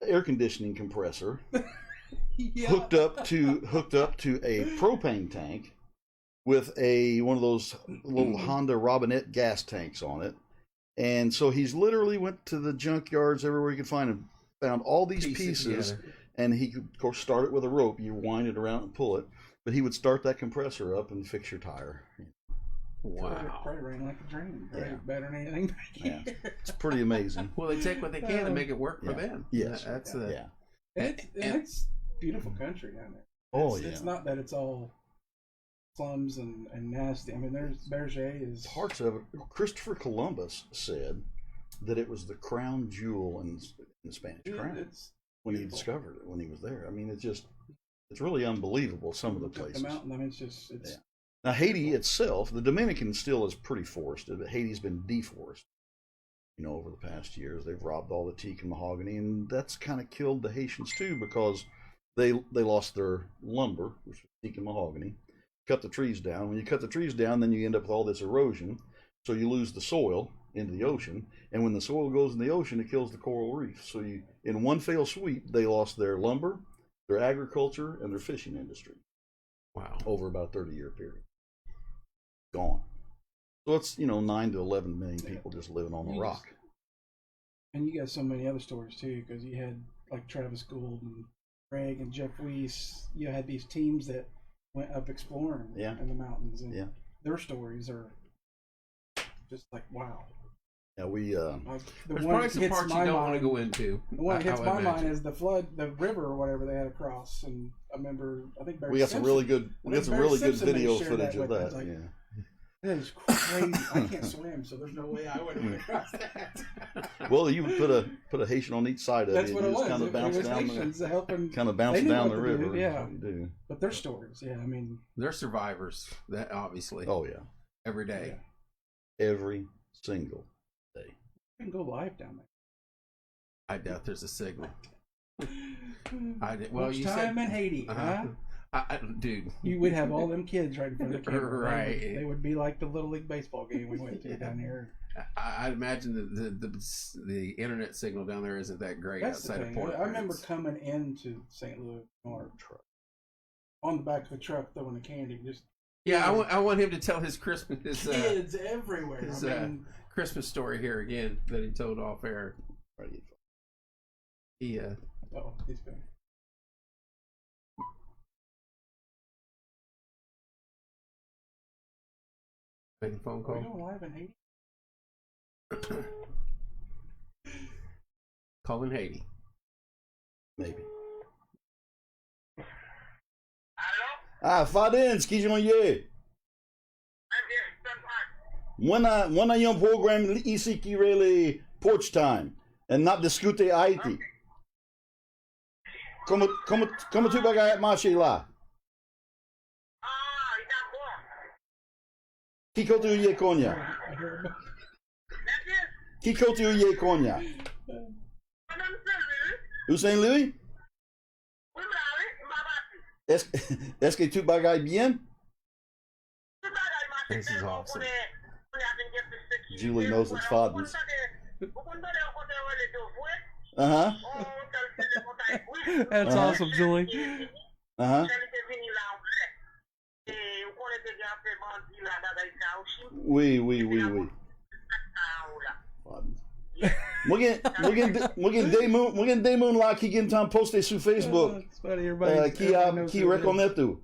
air conditioning compressor, hooked up to a propane tank with one of those little Honda Robinette gas tanks on it. And so he's literally went to the junkyards everywhere he could find and found all these pieces. And he could, of course, start it with a rope. You wind it around and pull it. But he would start that compressor up and fix your tire. Wow. Probably ran like a dream. Better than anything back here. It's pretty amazing. Well, they take what they can and make it work for them. Yes. It's beautiful country down there. It's not that it's all slums and nasty. I mean, there's Berger is parts of it. Christopher Columbus said that it was the crown jewel in the Spanish crown when he discovered it when he was there. I mean, it's really unbelievable. Some of the places. The mountain. I mean, it's Now Haiti itself, the Dominican still is pretty forested, but Haiti's been deforested. over the past years. They've robbed all the teak and mahogany, and that's kind of killed the Haitians too, because they lost their lumber, which was teak and mahogany, cut the trees down. When you cut the trees down, then you end up with all this erosion, so you lose the soil into the ocean, and when the soil goes in the ocean, it kills the coral reef. So in one fell swoop, they lost their lumber, their agriculture, and their fishing industry. Wow. Over about a 30-year period. Gone. So it's, 9 to 11 million people just living on the rock. And you got so many other stories too, because you had like Travis Gould and Greg and Jeff Weiss. You had these teams that went up exploring in the mountains, and their stories are just like, wow. Yeah, we. There's probably some parts you don't want to go into. The one that hits my mind is the flood, the river or whatever they had across, and I think Barry we got Simpson, some really good. We got some really good video footage of that. Like, that is crazy. I can't swim, so there's no way I would have went across that. Well, you would put a Haitian on each side of That's it. What and it was. Kind of bounce down the river. Do, yeah. You do. But their stories, I mean, they're survivors. That obviously. Oh yeah. Every day. Yeah. Every single day. You can go live down there. I doubt there's a signal. Porch Time in Haiti, huh? Dude, you would have all them kids right in front of the camera. Right. They would be like the Little League baseball game we went to down here. I'd imagine that the internet signal down there isn't that great. That's outside the thing. of Port. I remember coming into St. Louis on the back of the truck throwing the candy. I want him to tell his Christmas. Kids everywhere. His Christmas story here again that he told off air. He he's been. Making a phone call. Are we going live in Haiti? Calling Haiti. Maybe. Allô? Fadin, ce qui j'en y Moi, a un programme ici qui est Porch Time, et n'a discuté Haïti. Comment tu vas marcher là? Qui côté où y est Konya? Qui côté où y est Konya? Où Saint-Louis? Est-ce que tu bagailles bien? This is awesome. Julie knows it's Fadden's. That's awesome, Julie. Oui. We're getting des moon là qui gagne temps poster sur Facebook. That's funny, everybody. Qui reconnaît tout.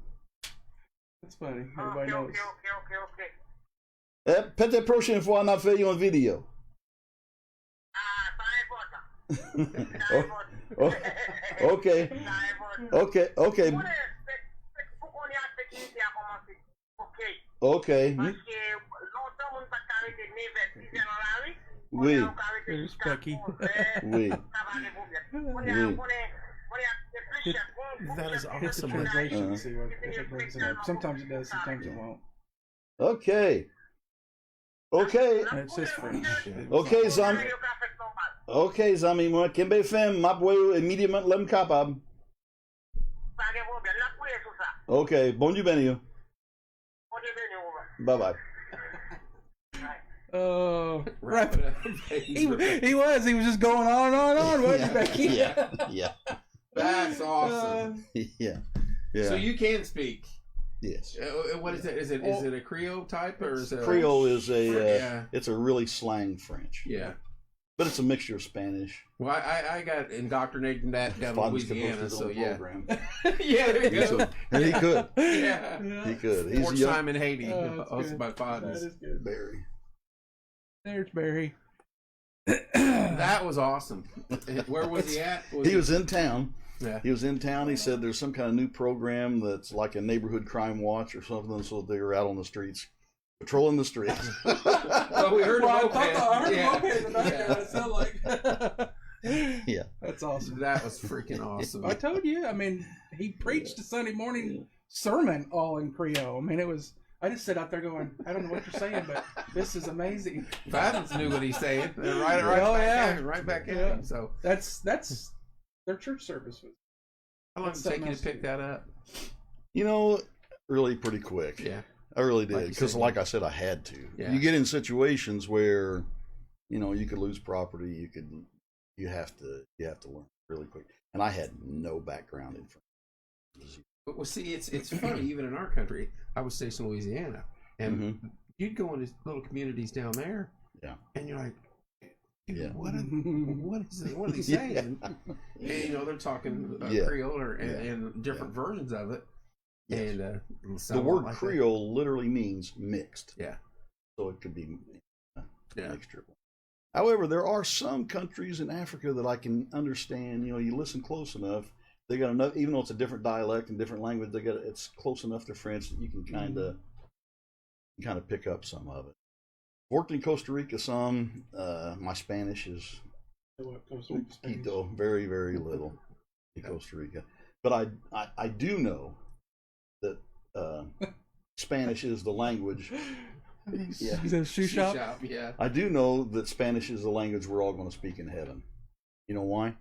That's funny. Everybody knows. Peut-être prochaine fois on a fait une vidéo. Okay. Oui. There's Becky. Oui. That is It's a awesome. translation. See what it brings it up. Sometimes it does, sometimes it won't. Okay. And it's just French. Zami, moi, Kembe Fem, m'a boyo immédiatement l'homme capable. Okay, bon du benio. Bye-bye. Oh, right. He was just going on and on, wasn't he, Becky? Yeah. That's awesome. Yeah. So you can speak. Yes. What is it? Is it a Creole type or is it Creole is it's a really slang French. Yeah. But it's a mixture of Spanish. Well, I got indoctrinated in that down in Louisiana, so yeah. Yeah, there you go. He could. Yeah. He could. He's Porch Time in Haiti, hosted by That Fodens. is good. Barry. There's Barry. That was awesome. Where was he at? He was in town. Yeah. He was in town. He said there's some kind of new program that's like a neighborhood crime watch or something. So they were out on the streets, patrolling the streets. Well, we heard I moped. heard the Yeah. moped in the background. It sounded like. Yeah. That's awesome. That was freaking awesome. I told you. I mean, he preached a Sunday morning sermon all in Creole. I mean, it was I just sit out there going, I don't know what you're saying, but this is amazing. Fadens knew what he's saying. Right back at him. So that's their church service. How long did it take you to pick that up? You know, really pretty quick. Yeah. I really did, because like I said, I had to. Yeah. You get in situations where, you know, you could lose property. You have to learn really quick. And I had no background in France. But well, see, it's funny. Even in our country, I was stationed in Louisiana, and you'd go into little communities down there, and you're like, what are they saying? And you know, they're talking Creole and different versions of it. Yes. And the word like Creole literally means mixed. Yeah. So it could be a mixture. However, there are some countries in Africa that I can understand. You know, you listen close enough, they got enough. Even though it's a different dialect and different language, it's close enough to French that you can kind of pick up some of it. Worked in Costa Rica some. My Spanish is poquito, very, very little in Costa Rica. But I do know that Spanish is the language. Yeah. He's at a shoe shop? Yeah. I do know that Spanish is the language we're all going to speak in heaven. You know why?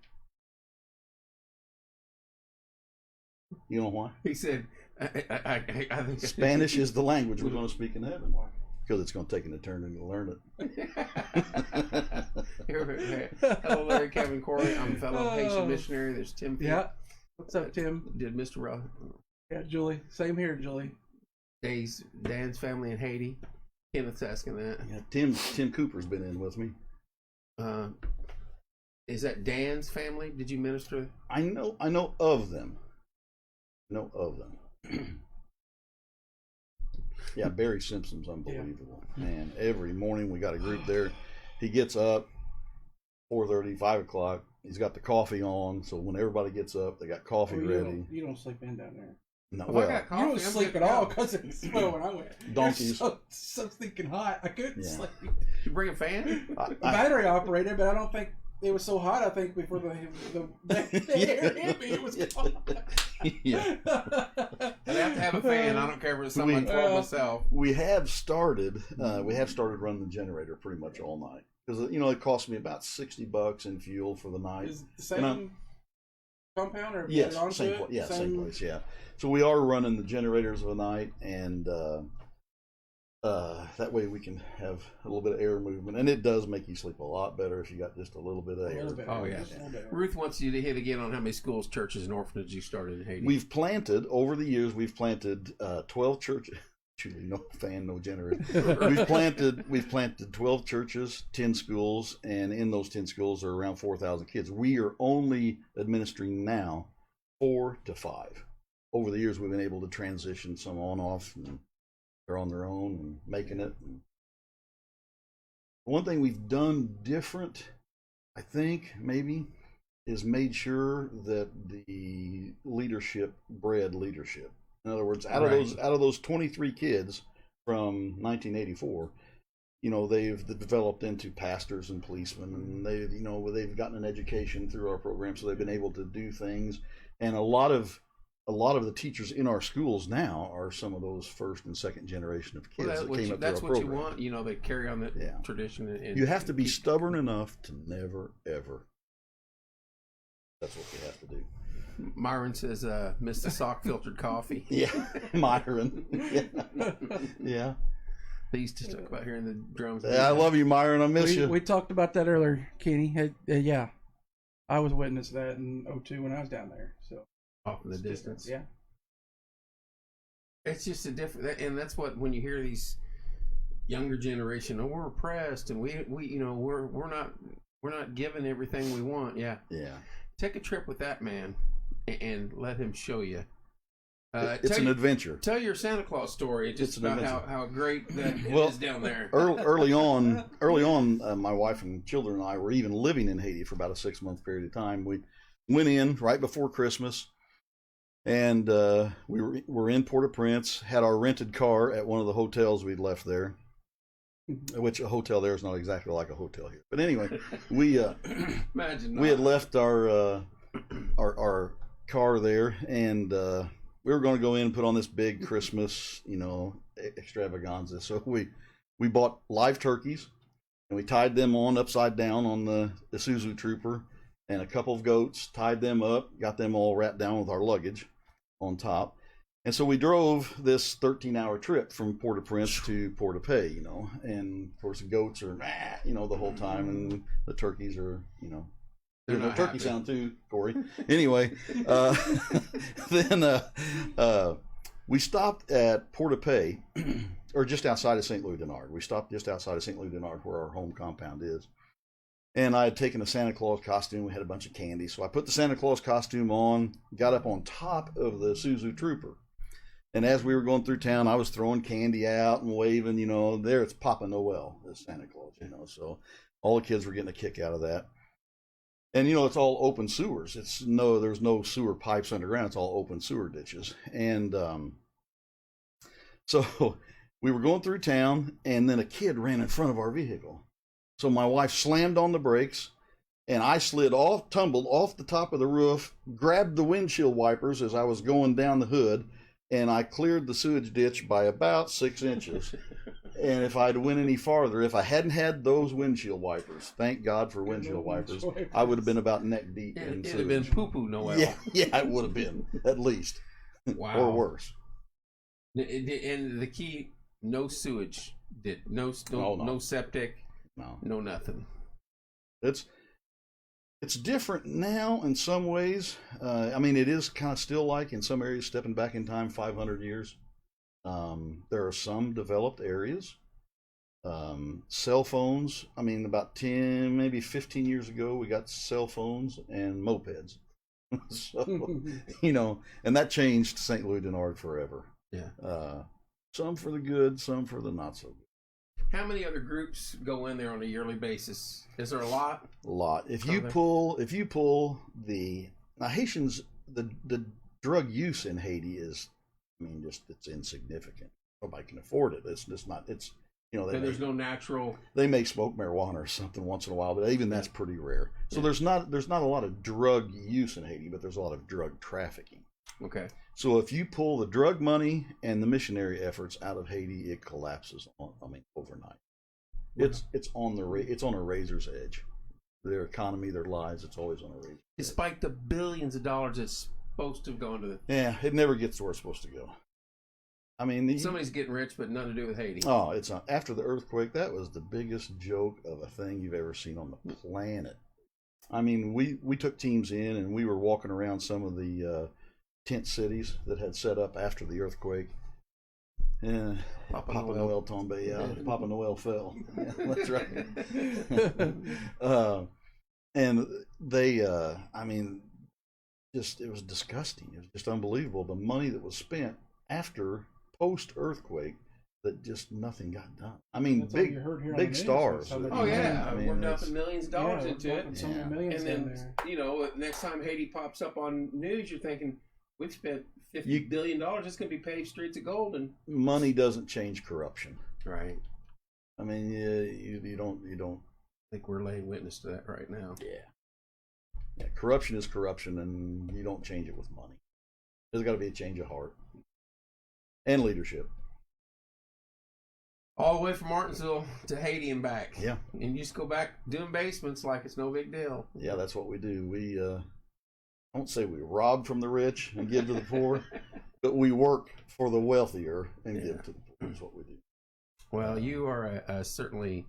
You know why? He said, I think Spanish is the language we're going to speak in heaven. Why? Because it's going to take an eternity to learn it. Hello, Larry, Kevin, Corey. I'm a fellow Haitian missionary. There's Tim. Yeah. What's up, Tim? Did Mr. Ross? Yeah, Julie. Same here, Julie. Dan's family in Haiti. Kenneth's asking that. Yeah, Tim Cooper's been in with me. Is that Dan's family? Did you minister? I know of them. Yeah, Barry Simpson's unbelievable. Yeah. Man, every morning we got a group there. He gets up 4:30, 5 o'clock. He's got the coffee on, so when everybody gets up, they got coffee ready. You don't sleep in down there. No, I got coffee, you don't sleep at all because it's when I went. Donkeys. So stinking hot. I couldn't sleep. Did you bring a fan? Battery operated, but I don't think it was so hot. I think before the air hit me, it was cold. Yeah. I'd have to have a fan. I don't care if it's something I throw myself. We have started running the generator pretty much all night because it cost me about $60 in fuel for the night. Is it the same compound or yes, same place. Yeah, same place. Yeah. So we are running the generators of the night, and that way we can have a little bit of air movement, and it does make you sleep a lot better if you got just a little bit of air. Oh yeah. Ruth wants you to hit again on how many schools, churches, and orphanages you started in Haiti. We've planted over the years. We've planted 12 churches. Julie, no fan, no generator. We've planted 12 churches, 10 schools, and in those 10 schools are around 4,000 kids. We are only administering now 4 to 5. Over the years, we've been able to transition some on off, and they're on their own and making it. One thing we've done different, I think, maybe, is made sure that the leadership bred leadership. In other words, out of those 23 kids from 1984, they've developed into pastors and policemen, and they've gotten an education through our program, so they've been able to do things. And a lot of the teachers in our schools now are some of those first and second generation of kids that came up through our program. That's what you want. They carry on that tradition. And you have to be stubborn enough to never ever. That's what you have to do. Myron says, "Miss the sock filtered coffee." Yeah, Myron. Yeah. They used to talk about hearing the drums. Yeah, I love you, Myron. I miss you. We talked about that earlier, Kenny. Yeah, I was witness to that in 2002 when I was down there. So off in the distance. Yeah. It's just a different, and that's what when you hear these younger generation, we're oppressed, and we're not given everything we want. Yeah. Yeah. Take a trip with that man and let him show you. It's an adventure. Tell your Santa Claus story. Just about how great that is down there. Early on, my wife and children and I were even living in Haiti for about a 6-month period of time. We went in right before Christmas, and we were in Port-au-Prince, had our rented car at one of the hotels we'd left there, which a hotel there is not exactly like a hotel here. But anyway, we had left our car there, and we were going to go in and put on this big Christmas, extravaganza. So we bought live turkeys and we tied them on upside down on the Isuzu Trooper, and a couple of goats, tied them up, got them all wrapped down with our luggage on top. And so we drove this 13-hour trip from Port-au-Prince to Port-au-Pay, and of course the goats are, the whole time, and the turkeys are, They're no not turkey happy. sound too, Corey. Anyway, then we stopped at Port-au-Pay, or just outside of St. Louis Denard. We stopped just outside of St. Louis Denard, where our home compound is. And I had taken a Santa Claus costume. We had a bunch of candy. So I put the Santa Claus costume on, got up on top of the Isuzu Trooper. And as we were going through town, I was throwing candy out and waving, there it's Papa Noel, the Santa Claus, So all the kids were getting a kick out of that. And, it's all open sewers. There's no sewer pipes underground. It's all open sewer ditches. And so we were going through town, and then a kid ran in front of our vehicle. So my wife slammed on the brakes, and I tumbled off the top of the roof, grabbed the windshield wipers as I was going down the hood, and I cleared the sewage ditch by about 6 inches. And if I'd went any farther, if I hadn't had those windshield wipers, thank God for windshield wipers, I would have been about neck deep in It'd sewage. have been poo-poo Noel. Yeah, it would have been, at least. Wow. Or worse. And the key, no sewage. No septic. No nothing. It's different now in some ways. It is kind of still like in some areas stepping back in time 500 years. There are some developed areas. Cell phones, about 10, maybe 15 years ago, we got cell phones and mopeds. So, and that changed St. Louis Denard forever. Yeah. Some for the good, some for the not so good. How many other groups go in there on a yearly basis? Is there a lot? A lot. If you pull now Haitians, the drug use in Haiti is, it's insignificant. Nobody can afford it. It's just not. It's there's no natural. They may smoke marijuana or something once in a while, but even that's pretty rare. So there's not a lot of drug use in Haiti, but there's a lot of drug trafficking. Okay. So if you pull the drug money and the missionary efforts out of Haiti, it collapses overnight. It's on a razor's edge. Their economy, their lives, it's always on a razor's edge. Despite the billions of dollars that's supposed to have gone to the... Yeah, it never gets to where it's supposed to go. Somebody's getting rich, but nothing to do with Haiti. Oh, it's after the earthquake, that was the biggest joke of a thing you've ever seen on the planet. We took teams in, and we were walking around some of the tent cities that had set up after the earthquake. Yeah, Papa Noel tombe, Papa Noel fell. Yeah, that's right. And they, it was disgusting. It was just unbelievable. The money that was spent after post-earthquake, that just nothing got done. That's big stars. Oh yeah, we're dumping millions of dollars into it. So many millions and in there. Next time Haiti pops up on news, you're thinking, we've spent $50 billion. It's going to be paved streets of gold. And money doesn't change corruption. Right. You don't. I think we're laying witness to that right now. Yeah. Corruption is corruption, and you don't change it with money. There's got to be a change of heart and leadership. All the way from Martinsville to Haiti and back. Yeah. And you just go back doing basements like it's no big deal. Yeah, that's what we do. We I won't say we rob from the rich and give to the poor, but we work for the wealthier and give to the poor. That's what we do. Well, you are certainly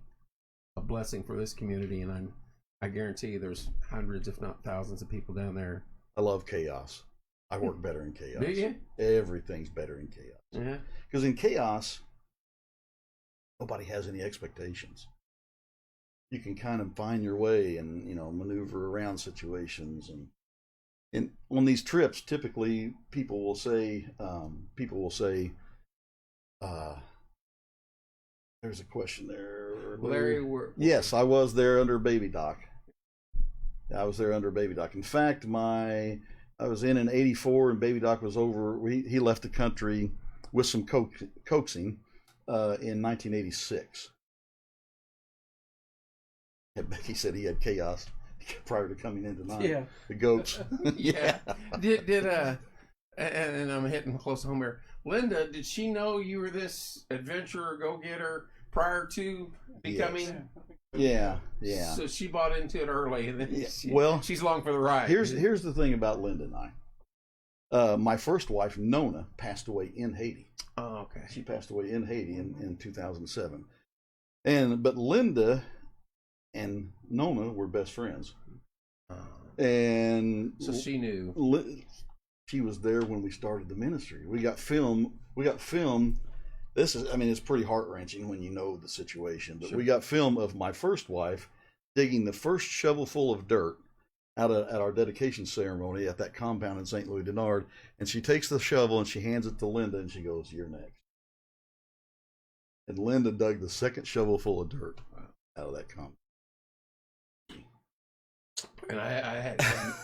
a blessing for this community, and I guarantee you there's hundreds, if not thousands, of people down there. I love chaos. I work better in chaos. Do you? Everything's better in chaos. Yeah. Because in chaos, nobody has any expectations. You can kind of find your way and maneuver around situations. And on these trips, typically people will say, there's a question there. Larry, yes, I was there under Baby Doc. I was there under Baby Doc. In fact, I was in '84, and Baby Doc was over. He left the country with some coaxing in 1986. And Becky said he had chaos prior to coming in tonight. Yeah. The goats. Yeah. Did and I'm hitting close to home here. Linda, did she know you were this adventurer, go-getter prior to becoming? Yes. Yeah. So she bought into it early, and then she's along for the ride. Here's the thing about Linda and I. My first wife, Nona, passed away in Haiti. Oh, okay. She passed away in Haiti in 2007. But Linda and Nona were best friends. And so she knew. She was there when we started the ministry. We got film. This is, I mean, it's pretty heart-wrenching when you know the situation. But we got film of my first wife digging the first shovelful of dirt at our dedication ceremony at that compound in St. Louis Denard. And she takes the shovel and she hands it to Linda and she goes, "You're next." And Linda dug the second shovelful of dirt out of that compound. And I had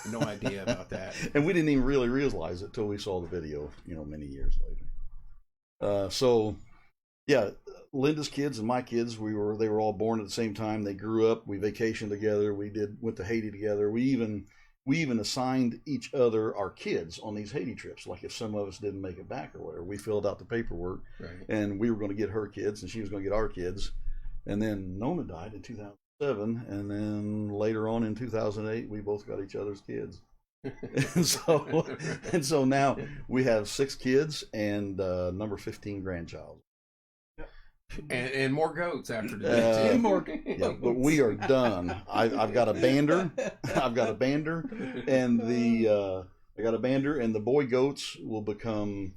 no idea about that. And we didn't even really realize it till we saw the video, many years later. So, yeah, Linda's kids and my kids, they were all born at the same time. They grew up. We vacationed together. Went to Haiti together. We even assigned each other our kids on these Haiti trips. Like if some of us didn't make it back or whatever, we filled out the paperwork, and we were going to get her kids, and she was going to get our kids. And then Nona died in 2007, and then later on in 2008, we both got each other's kids. and so now we have 6 kids and number 15 grandchild. And more goats after today. More goats. Yeah, but we are done. I've got a bander. And the boy goats will become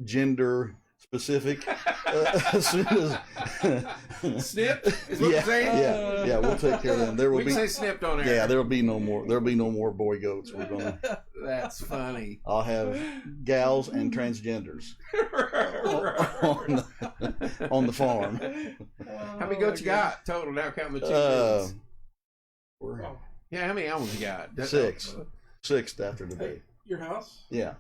gender specific as soon as Snip is what you're saying? Yeah, we'll take care of them. We can say snipped on air. Yeah, there'll be no more boy goats. That's funny. I'll have gals and transgenders on the farm. How many goats you got total now, counting the chickens? Yeah, how many animals you got? 6. 6 after today. Your house? Yeah.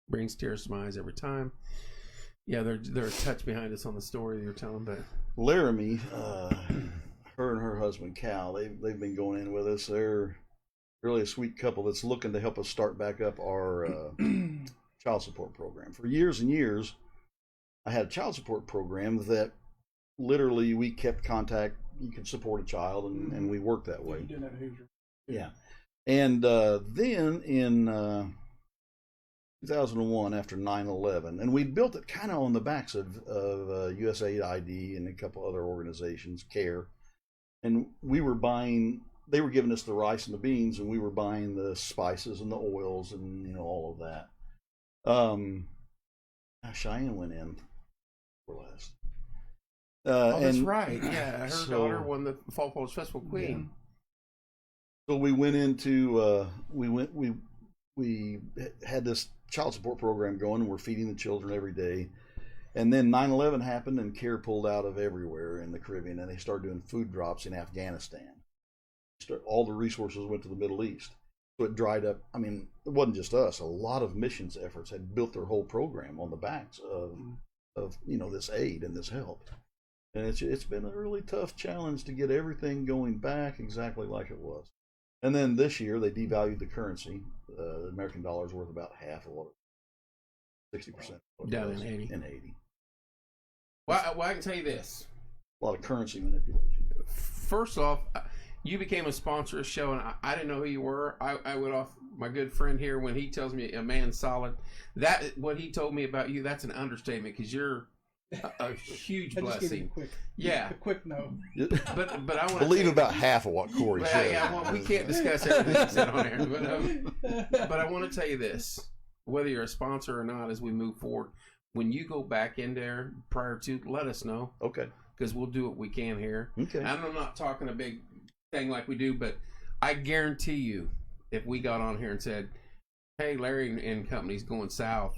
Brings tears to my eyes every time. Yeah, they're a touch behind us on the story you're telling, but Laramie, her and her husband Cal, they've been going in with us. They're really a sweet couple that's looking to help us start back up our child support program. For years and years, I had a child support program that literally we kept contact. You could support a child, and we worked that way. You did that, Hoosier. Yeah, and then in 2001, after 9/11, and we built it kind of on the backs of USAID and a couple other organizations, CARE, and we were buying. They were giving us the rice and the beans, and we were buying the spices and the oils and all of that. Cheyenne went in for last. That's right. Yeah, her daughter won the Fall Falls Festival Queen. Yeah. So we went into we had this child support program going, and we're feeding the children every day. And then 9/11 happened, and CARE pulled out of everywhere in the Caribbean, and they started doing food drops in Afghanistan. All the resources went to the Middle East. So it dried up. I mean, it wasn't just us. A lot of missions efforts had built their whole program on the backs of this aid and this help. And it's been a really tough challenge to get everything going back exactly like it was. And then this year they devalued the currency. The American dollar is worth about half of what 60% down in Haiti. Well, I can tell you this: a lot of currency manipulation. First off, you became a sponsor of the show, and I didn't know who you were. I went off my good friend here when he tells me a man solid. That what he told me about you, that's an understatement because you're a huge blessing. A quick no. But I want to believe about half of what Corey said. Yeah, well, we can't discuss everything he said on air. But I want to tell you this: whether you're a sponsor or not, as we move forward, when you go back in there prior to, let us know. Okay. Because we'll do what we can here. Okay. And I'm not talking a big thing like we do, but I guarantee you, if we got on here and said, "Hey, Larry and company's going south.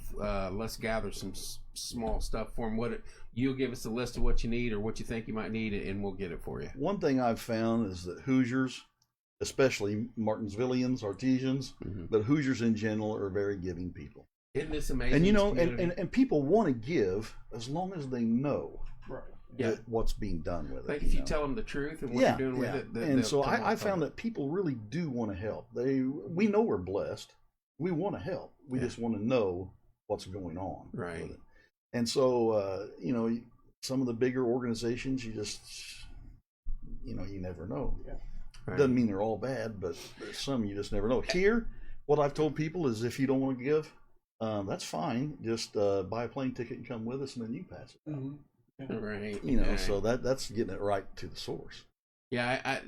Let's gather some small stuff for them. You'll give us a list of what you need or what you think you might need, and we'll get it for you." One thing I've found is that Hoosiers, especially Martinsvillians, Artesians, but Hoosiers in general are very giving people. Isn't this amazing? And and people want to give as long as they know. Right. Yeah. What's being done with it. Like if you tell them the truth and what you're doing with it. And so I found that people really do want to help. We know we're blessed. We want to help. We just want to know what's going on. Right. With it. And so, some of the bigger organizations, you just, you never know. Yeah. Right. Doesn't mean they're all bad, but there's some you just never know. Here, what I've told people is if you don't want to give, that's fine. Just buy a plane ticket and come with us, and then you pass it. Mm-hmm. Yeah. Right. So that's getting it right to the source. Yeah, I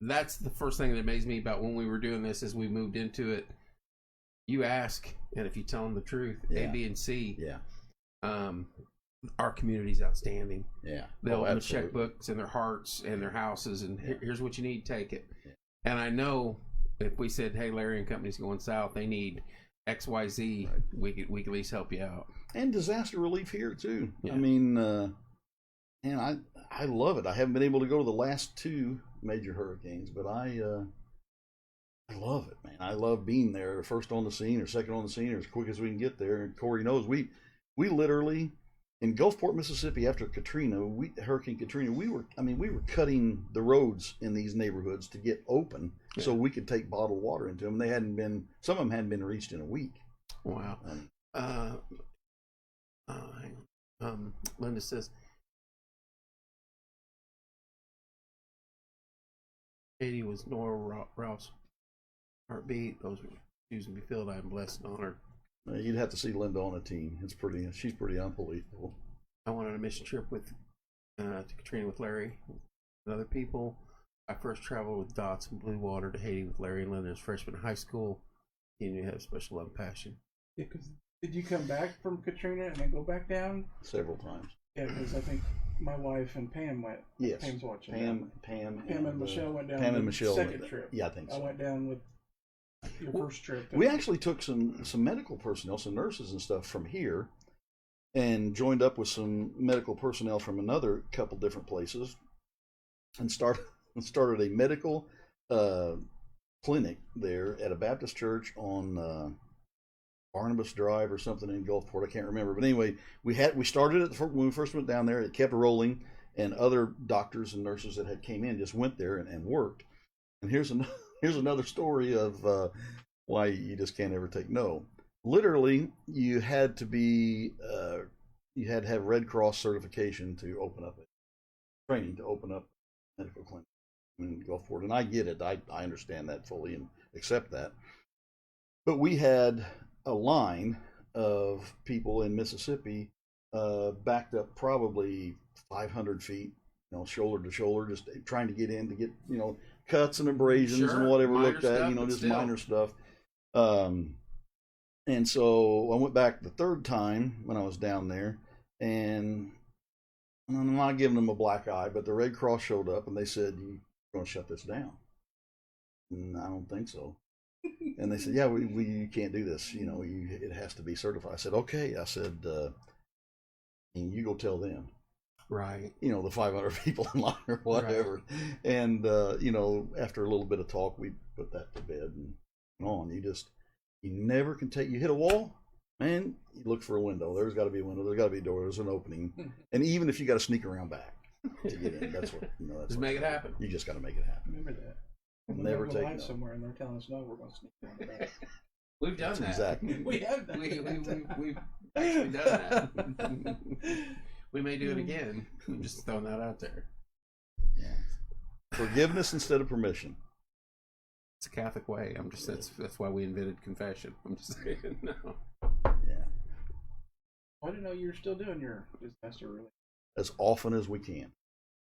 that's the first thing that amazed me about when we were doing this as we moved into it. You ask, and if you tell them the truth, A, B, and C, our community's outstanding. Yeah. They'll open checkbooks and their hearts and their houses, and here's what you need, take it. Yeah. And I know if we said, hey, Larry and company's going south, they need XYZ, right, we could at least help you out. And disaster relief here too. Yeah. I mean, and I love it. I haven't been able to go to the last 2 major hurricanes, but I love it, man. I love being there, first on the scene or second on the scene, or as quick as we can get there. And Corey knows we literally in Gulfport, Mississippi, after Hurricane Katrina, we were cutting the roads in these neighborhoods to get open so we could take bottled water into them. Some of them hadn't been reached in a week. Wow. Hang on. Linda says, Katie was Nora Rouse. Heartbeat. Those shoes can be filled. I am blessed and honored. You'd have to see Linda on a team. She's pretty unbelievable. I went on a mission trip to Katrina with Larry and other people. I first traveled with Dots and Blue Water to Haiti with Larry and Linda as freshmen in high school. You have special love and passion. Yeah, because did you come back from Katrina and then go back down? Several times. Yeah, because I think my wife and Pam went. Yes. Pam's watching. Pam and Michelle went down. Pam and Michelle second trip. Yeah, I think so. I went down with your first trip. We actually took some medical personnel, some nurses and stuff from here, and joined up with some medical personnel from another couple different places, and started a medical clinic there at a Baptist church on Barnabas Drive or something in Gulfport. I can't remember, but anyway, we started it when we first went down there. It kept rolling, and other doctors and nurses that had came in just went there and worked. And here's another story of why you just can't ever take no. Literally, you had to have Red Cross certification to open up training to open up a medical clinic in Gulfport, and I get it. I understand that fully and accept that. But we had a line of people in Mississippi backed up probably 500 feet, shoulder to shoulder, just trying to get in to get, cuts and abrasions and whatever looked at, just minor stuff. And so I went back the third time when I was down there, and I'm not giving them a black eye, but the Red Cross showed up and they said, "You're going to shut this down?" And I don't think so. And they said, "Yeah, we can't do this. It has to be certified." I said, "Okay." I said, and you go tell them. Right. The 500 people in line or whatever. Right. And, after a little bit of talk, we put that to bed and on. You never can you hit a wall, man, you look for a window. There's got to be a window. There's got to be a door. There's an opening. And even if you got to sneak around back to get in, that's what, that's just make it happen. You just got to make it happen. Remember that. Never take no. Somewhere and they're telling us, no, we're going to sneak around the back. We've done that. Exactly. We have done We've actually done that. We may do it again. I'm just throwing that out there. Yeah. Forgiveness instead of permission. It's a Catholic way. That's why we invented confession. I'm just saying. No. Yeah. I didn't know you were still doing your disaster relief. As often as we can.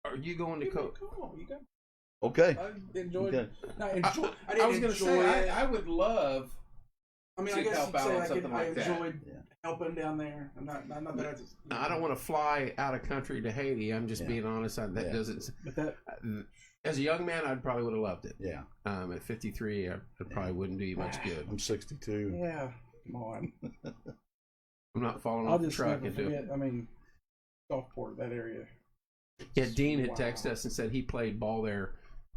Are you going to cook? You got. Okay. I enjoyed. Okay. I was going to say I would love. I guess help out on something like that. I enjoyed helping down there. Not that I just. I don't want to fly out of country to Haiti. I'm just being honest. That doesn't. But that. As a young man, I probably would have loved it. Yeah. At 53, I probably wouldn't do you much good. I'm 62. Yeah. Come on. I'm not falling off the truck. Gulfport, that area. Yeah, Dean had texted us and said he played ball there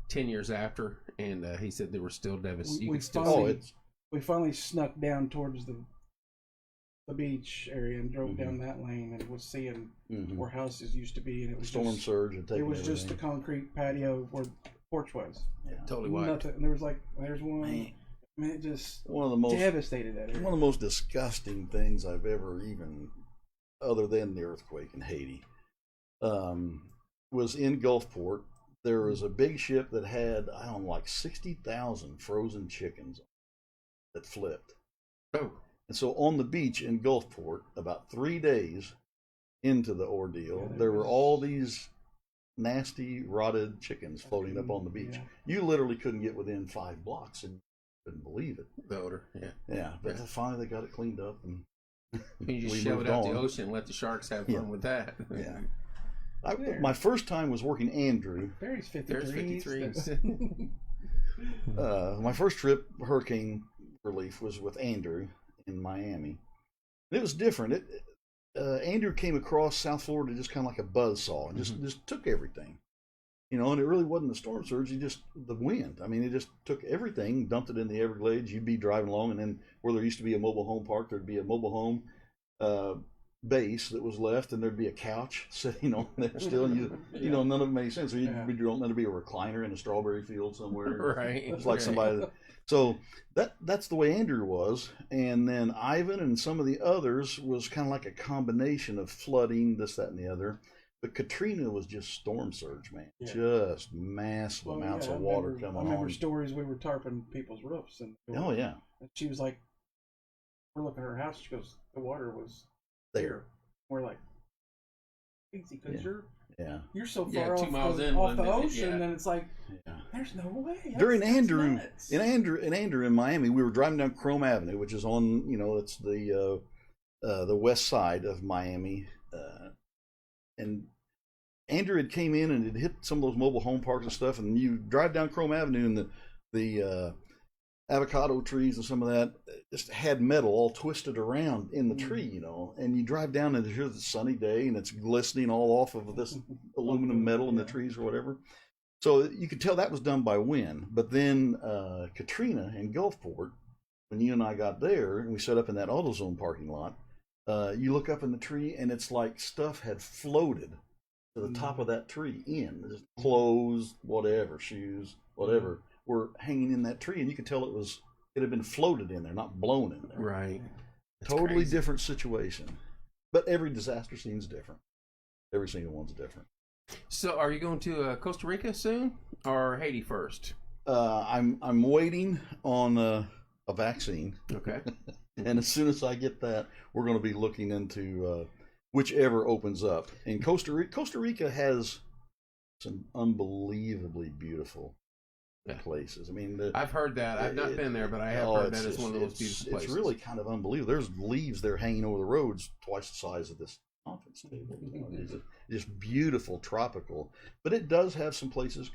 10 years after, and he said they were still devastated. We finally snuck down towards the beach area and drove down that lane and was seeing where houses used to be, and it was storm surge and it was just a concrete patio where the porch was. Yeah, totally wiped. Nothing. And there was there's one. Man. I mean, it just one of the most devastated that area. one of the most disgusting things I've ever even, other than the earthquake in Haiti, was in Gulfport. There was a big ship that had, I don't know, like 60,000 frozen chickens that flipped. Oh. And so on the beach in Gulfport, about 3 days into the ordeal, there were all these nasty, rotted chickens floating up on the beach. You literally couldn't get within 5 blocks and couldn't believe it. The odor, Yeah, but finally they got it cleaned up. And you just shove it out the ocean and let the sharks have fun with that. Yeah. My first time was working Andrew. There's 53. My first trip, hurricane relief, was with Andrew in Miami. And it was different. Andrew came across South Florida just kind of like a buzzsaw and just took everything. You know, and it really wasn't the storm surge, the wind. I mean, it just took everything, dumped it in the Everglades. You'd be driving along, and then where there used to be a mobile home park, there'd be a mobile home base that was left, and there'd be a couch sitting on there still. And you know, none of it made sense. So there'd be a recliner in a strawberry field somewhere. Right. It's like somebody. So that's the way Andrew was, and then Ivan and some of the others was kind of like a combination of flooding, this, that, and the other. But Katrina was just storm surge, man. Just massive amounts of water coming on. I remember stories we were tarping people's roofs, and and she was like, "We're looking at her house." She goes, "The water was there." We're like, "Easy, because you're so far 2 miles off the ocean, and it's like, there's no way." During Andrew in Miami, we were driving down Chrome Avenue, which is on, it's the west side of Miami, and Andrew had came in and had hit some of those mobile home parks and stuff, and you drive down Chrome Avenue, and the avocado trees and some of that just had metal all twisted around in the tree, and you drive down and here's a sunny day and it's glistening all off of this aluminum metal in the trees or whatever. So you could tell that was done by wind. But then Katrina in Gulfport, when you and I got there and we set up in that AutoZone parking lot, you look up in the tree and it's like stuff had floated to the top of that tree just clothes, whatever, shoes, whatever, were hanging in that tree, and you could tell it had been floated in there, not blown in there. Right. Totally crazy. Different situation. But every disaster scene's different. Every single one's different. So, are you going to Costa Rica soon, or Haiti first? I'm waiting on a vaccine. Okay. And as soon as I get that, we're going to be looking into whichever opens up. And Costa Rica has some unbelievably beautiful places. I mean, I've heard that. I've not been there, but I have heard that it's one of those beautiful places. It's really kind of unbelievable. There's leaves there hanging over the roads twice the size of this conference table. It's just beautiful, tropical. But it does have some places,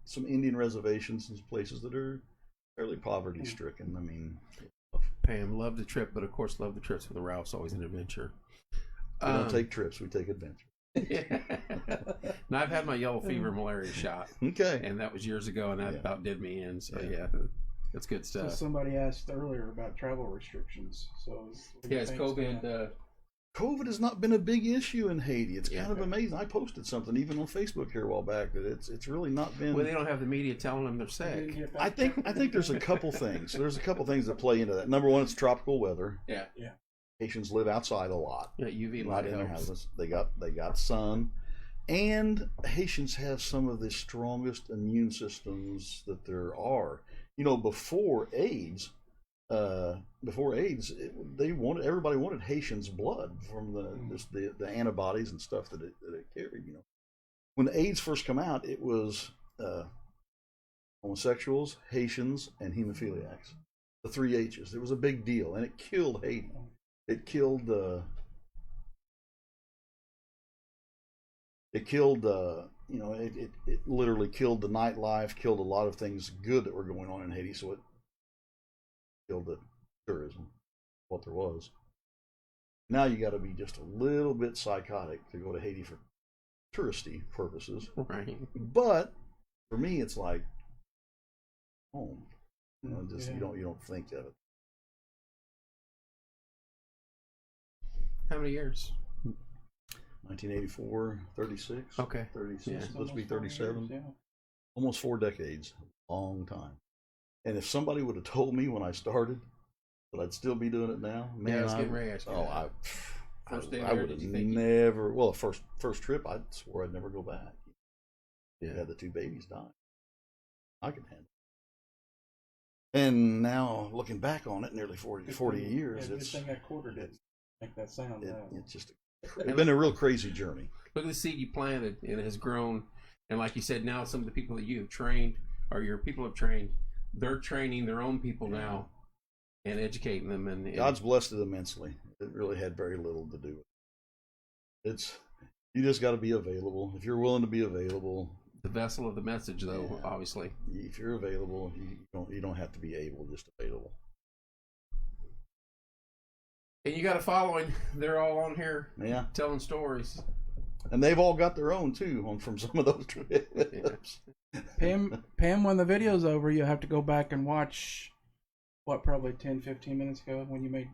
some Indian reservations, and places that are fairly poverty stricken. I mean, Pam, love the trip, but of course, love the trips with the Ralph's. Always an adventure. We don't take trips; we take adventure. Now, I've had my yellow fever malaria shot. Okay. And that was years ago, and that about did me in. So, that's good stuff. So somebody asked earlier about travel restrictions. So, is COVID... COVID has not been a big issue in Haiti. It's kind of amazing. I posted something even on Facebook here a while back that it's really not been... Well, they don't have the media telling them they're sick. I think there's a couple things. There's a couple things that play into that. Number one, it's tropical weather. Yeah. Haitians live outside a lot. Yeah, UV light in their houses. They got sun, and Haitians have some of the strongest immune systems that there are. Before AIDS, everybody wanted Haitians' blood from the antibodies and stuff that it carried. When AIDS first came out, it was homosexuals, Haitians, and hemophiliacs. The 3 H's. It was a big deal, and it killed Haiti. It killed it literally killed the nightlife, killed a lot of things good that were going on in Haiti. So it killed the tourism, what there was. Now you got to be just a little bit psychotic to go to Haiti for touristy purposes. Right. But for me, it's like home. You don't think of it. How many years? 1984, 36. Okay. 36. Supposed to be 37. Almost 4 decades. Long time. And if somebody would have told me when I started that I'd still be doing it now, man, yeah, I was getting ready to ask you that. First day I there, would did have you think never. Well, first trip, I swore I'd never go back. Yeah. Had the 2 babies die. I can handle it. And now looking back on it, nearly 40 years, Good thing that quarter didn't make that sound. it's just it's been a real crazy journey. Look at the seed you planted, and it has grown. And like you said, now some of the people that you have trained, or your people have trained, they're training their own people now and educating them. And God's blessed it immensely. It really had very little to do with it. You just got to be available. If you're willing to be available. The vessel of the message, though, obviously. If you're available, you don't have to be able, just available. And you got a following. They're all on here, telling stories. And they've all got their own too from some of those trips. Pam, when the video's over, you'll have to go back and watch probably 10, 15 minutes ago when you made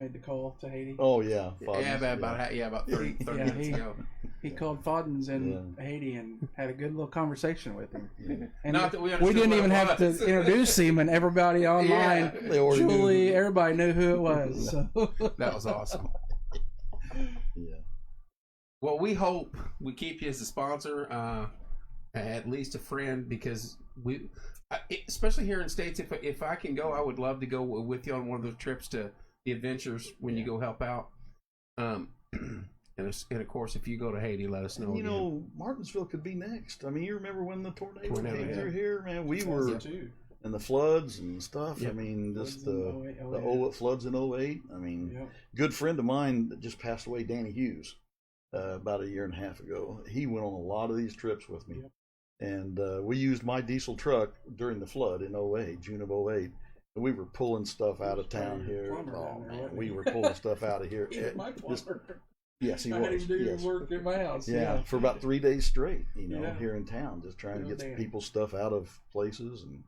the call to Haiti. Oh yeah, about 30 minutes ago. He called Fodden's in Haiti and had a good little conversation with him. Yeah. And Not that we didn't even have to introduce him, and everybody online, Julie, everybody knew who it was. So. That was awesome. Yeah. Well, we hope we keep you as a sponsor, at least a friend, because especially here in States, if I can go, I would love to go with you on one of those trips to the adventures when you go help out. And of course, if you go to Haiti, let us know. Martinsville could be next. I mean, you remember when the tornado came through here, man? We were in the floods and stuff. Yep. I mean, just the floods in 08. I mean, good friend of mine that just passed away, Danny Hughes, about a year and a half ago. He went on a lot of these trips with me. Yep. And we used my diesel truck during the flood in 08, June of 08. And we were pulling stuff out of town here. Oh, man, we were pulling stuff out of here. Yes, he was. I had to do work in my house. Yeah, for about 3 days straight, here in town, just trying to get people's stuff out of places. And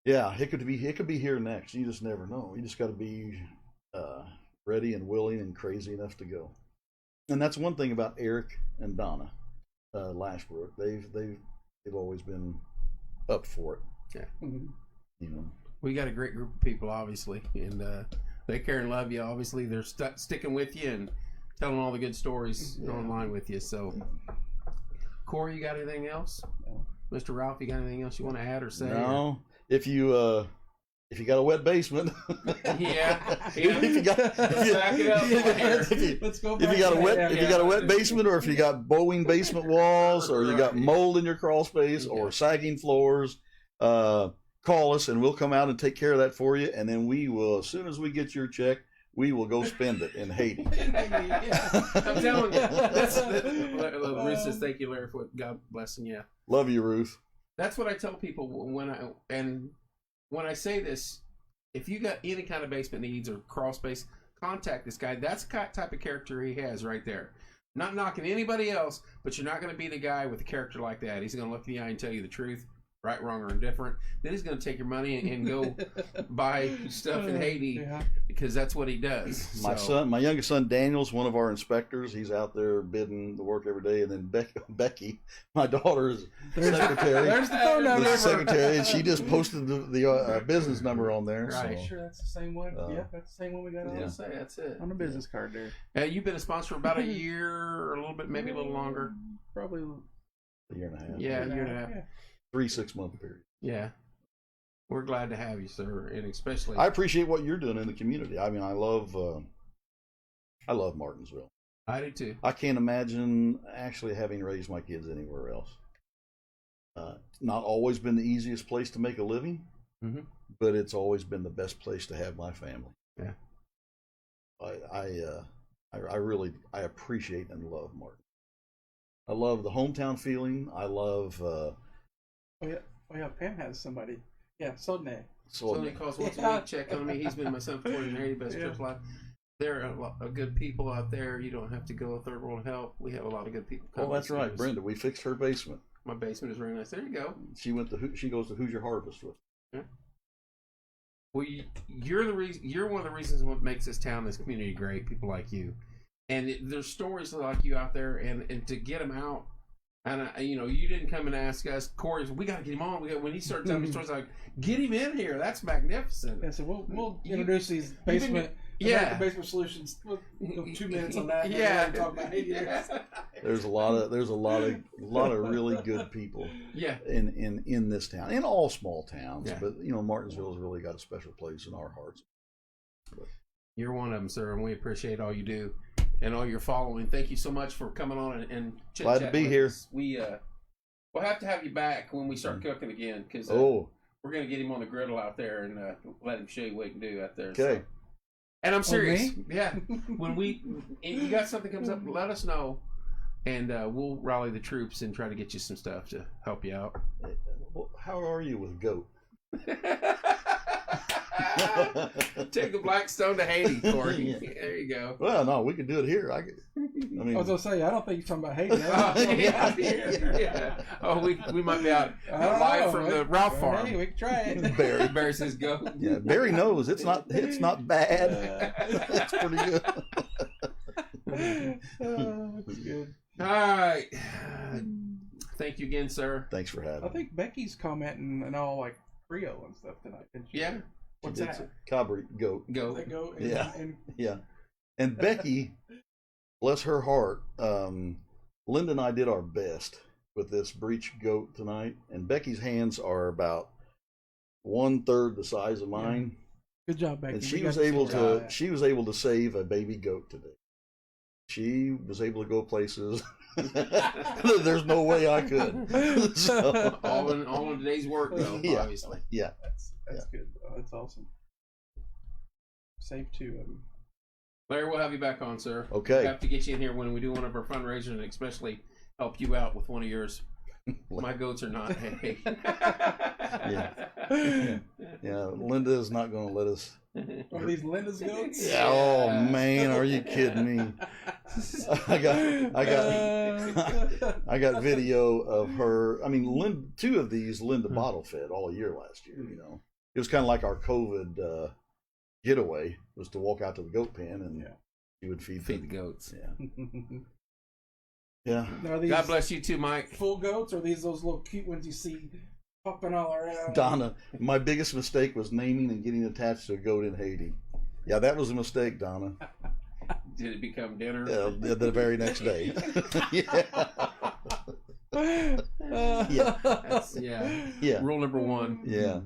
it could be here next. You just never know. You just got to be ready and willing and crazy enough to go. And that's one thing about Eric and Donna Lashbrook. They've always been up for it. Yeah. We got a great group of people, obviously, and they care and love you. Obviously, they're sticking with you and telling all the good stories online with you. So, Corey, you got anything else? No. Mr. Ralph, you got anything else you want to add or say? No. If you got a wet basement, if you got a wet basement, or if you got bowing basement walls, or you got mold in your crawl space, or sagging floors, call us and we'll come out and take care of that for you. And then we will, as soon as we get your check, we will go spend it in Haiti. I'm telling you. Ruth says, thank you, Larry, for God blessing you. Love you, Ruth. That's what I tell people when I say this. If you got any kind of basement needs or crawl space, contact this guy. That's the type of character he has right there. Not knocking anybody else, but you're not going to be the guy with a character like that. He's going to look in the eye and tell you the truth. Right, wrong, or indifferent. Then he's going to take your money and go buy stuff in Haiti because that's what he does. My youngest son Daniel's one of our inspectors. He's out there bidding the work every day. And then Becky, my daughter's secretary. There's the phone number. Secretary, and she just posted the business number on there. Right. So. Sure, that's the same one. That's the same one we got on. That's it. On the business card there. You've been a sponsor for about a year or a little bit, maybe a little longer. Probably a year and a half. Yeah, a year and a half. Yeah. 3 6-month period. Yeah, we're glad to have you, sir, and especially I appreciate what you're doing in the community. I mean, I love Martinsville. I do too. I can't imagine actually having raised my kids anywhere else. Not always been the easiest place to make a living, but it's always been the best place to have my family. Yeah, I really appreciate and love Martin. I love the hometown feeling. I love. Oh yeah, Pam has somebody. Yeah, Sodney. Somebody calls once a week, check on me. He's been my son for 20 years, best trips life. There are a lot of good people out there. You don't have to go third world help. We have a lot of good people. Oh, that's right, Brenda. We fixed her basement. My basement is very nice. There you go. She goes to Who's Your Harvest with. Yeah. Well, you're the reason. You're one of the reasons what makes this town, this community great. People like you, and there's stories like you out there, and to get them out And you didn't come and ask us, Corey. We got to get him on. When he started telling me stories, like, get him in here. That's magnificent. Yeah, so we'll introduce these basement solutions. We'll go 2 minutes on that. Yeah, talk about 8 years. There's a lot of really good people. Yeah. In this town, in all small towns, Yeah. but Martinsville's really got a special place in our hearts. You're one of them, sir, and we appreciate all you do and all your following. Thank you so much for coming on and Glad to be here. Us. We'll have to have you back when we start cooking again, because we're going to get him on the griddle out there and let him show you what he can do out there. Okay. So. And I'm serious. Me? Yeah. When you got something comes up, let us know, and we'll rally the troops and try to get you some stuff to help you out. Well, how are you with goat? Take the Blackstone to Haiti, Corey. Yeah. There you go. Well, no, we could do it here. I mean, I was gonna say, I don't think you're talking about Haiti. Yeah. Oh, we might be out live from the Ralph farm. Hey, we can try it. Barry says go. Yeah, Barry knows it's not bad. It's pretty good. That's good. All right. Thank you again, sir. Thanks for having me. I think Becky's commenting and all like Creole and stuff tonight. Didn't she? Yeah. What's It's that? Cabri goat. Go. They go Yeah. and Yeah. And Becky, bless her heart, Linda and I did our best with this breech goat tonight, and Becky's hands are about 1/3 the size of mine. good job, Becky. And she We was got to able see her. to save a baby goat today. She was able to go places there's no way I could. So, all in today's work, though. Yeah. Obviously. yeah. That's good. Oh, that's awesome. Save 2 of them. Larry, we'll have you back on, sir. Okay. We have to get you in here when we do one of our fundraisers, and especially help you out with one of yours. My goats are not hay. Yeah, Linda is not going to let us. Are these Linda's goats? Yeah, oh man, are you kidding me? I got video of her. I mean, 2 of these Linda bottle fed all year last year. It was kind of like our COVID getaway, was to walk out to the goat pen and she would feed the goats. Yeah. Yeah. Now, are these God bless you too, Mike. full goats, or are these those little cute ones you see popping all around? Donna, my biggest mistake was naming and getting attached to a goat in Haiti. Yeah, that was a mistake, Donna. Did it become dinner? The very next day. Yeah. Rule number 1. Yeah.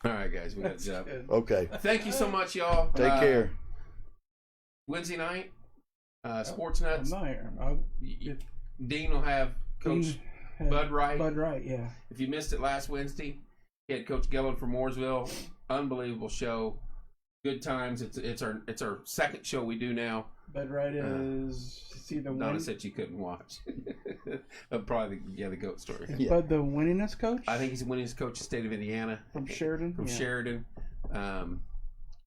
All right, guys, we got to jump. Okay. Thank you so much, y'all. Take care. Wednesday night, Sports Nuts. I'm not here. Dean will have Coach Bud Wright. Bud Wright, yeah. If you missed it last Wednesday, he had Coach Gellin from Mooresville. Unbelievable show. Good times. It's our second show we do now. Bud Wright is the Donna said she couldn't watch. Probably the goat story. Is Bud the winningest coach? I think he's the winningest coach in the state of Indiana. From Sheridan? Sheridan.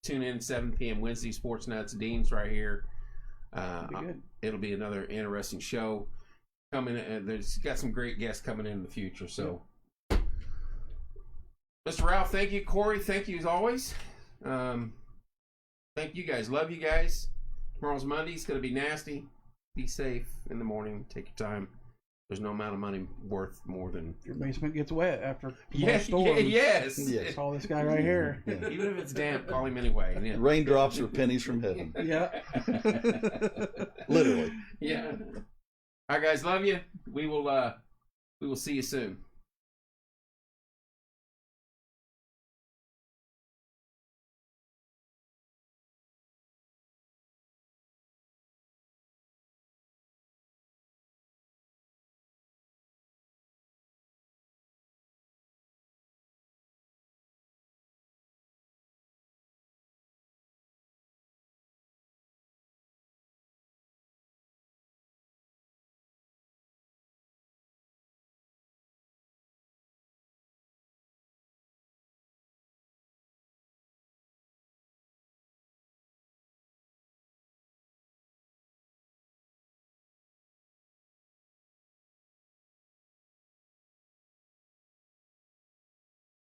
Tune in 7 p.m. Wednesday, Sports Nuts. Dean's right here. It'll be another interesting show coming. There's got some great guests coming in the future. So, Mr. Ralph, thank you. Corey, thank you as always. Thank you guys. Love you guys. Tomorrow's Monday. It's going to be nasty. Be safe in the morning. Take your time. There's no amount of money worth more than your basement gets wet after yes. Call this guy right here. Yeah. Even if it's damp, call him anyway. Yeah. Raindrops are pennies from heaven. Yeah. Literally. Yeah. All right, guys. Love you. We will see you soon.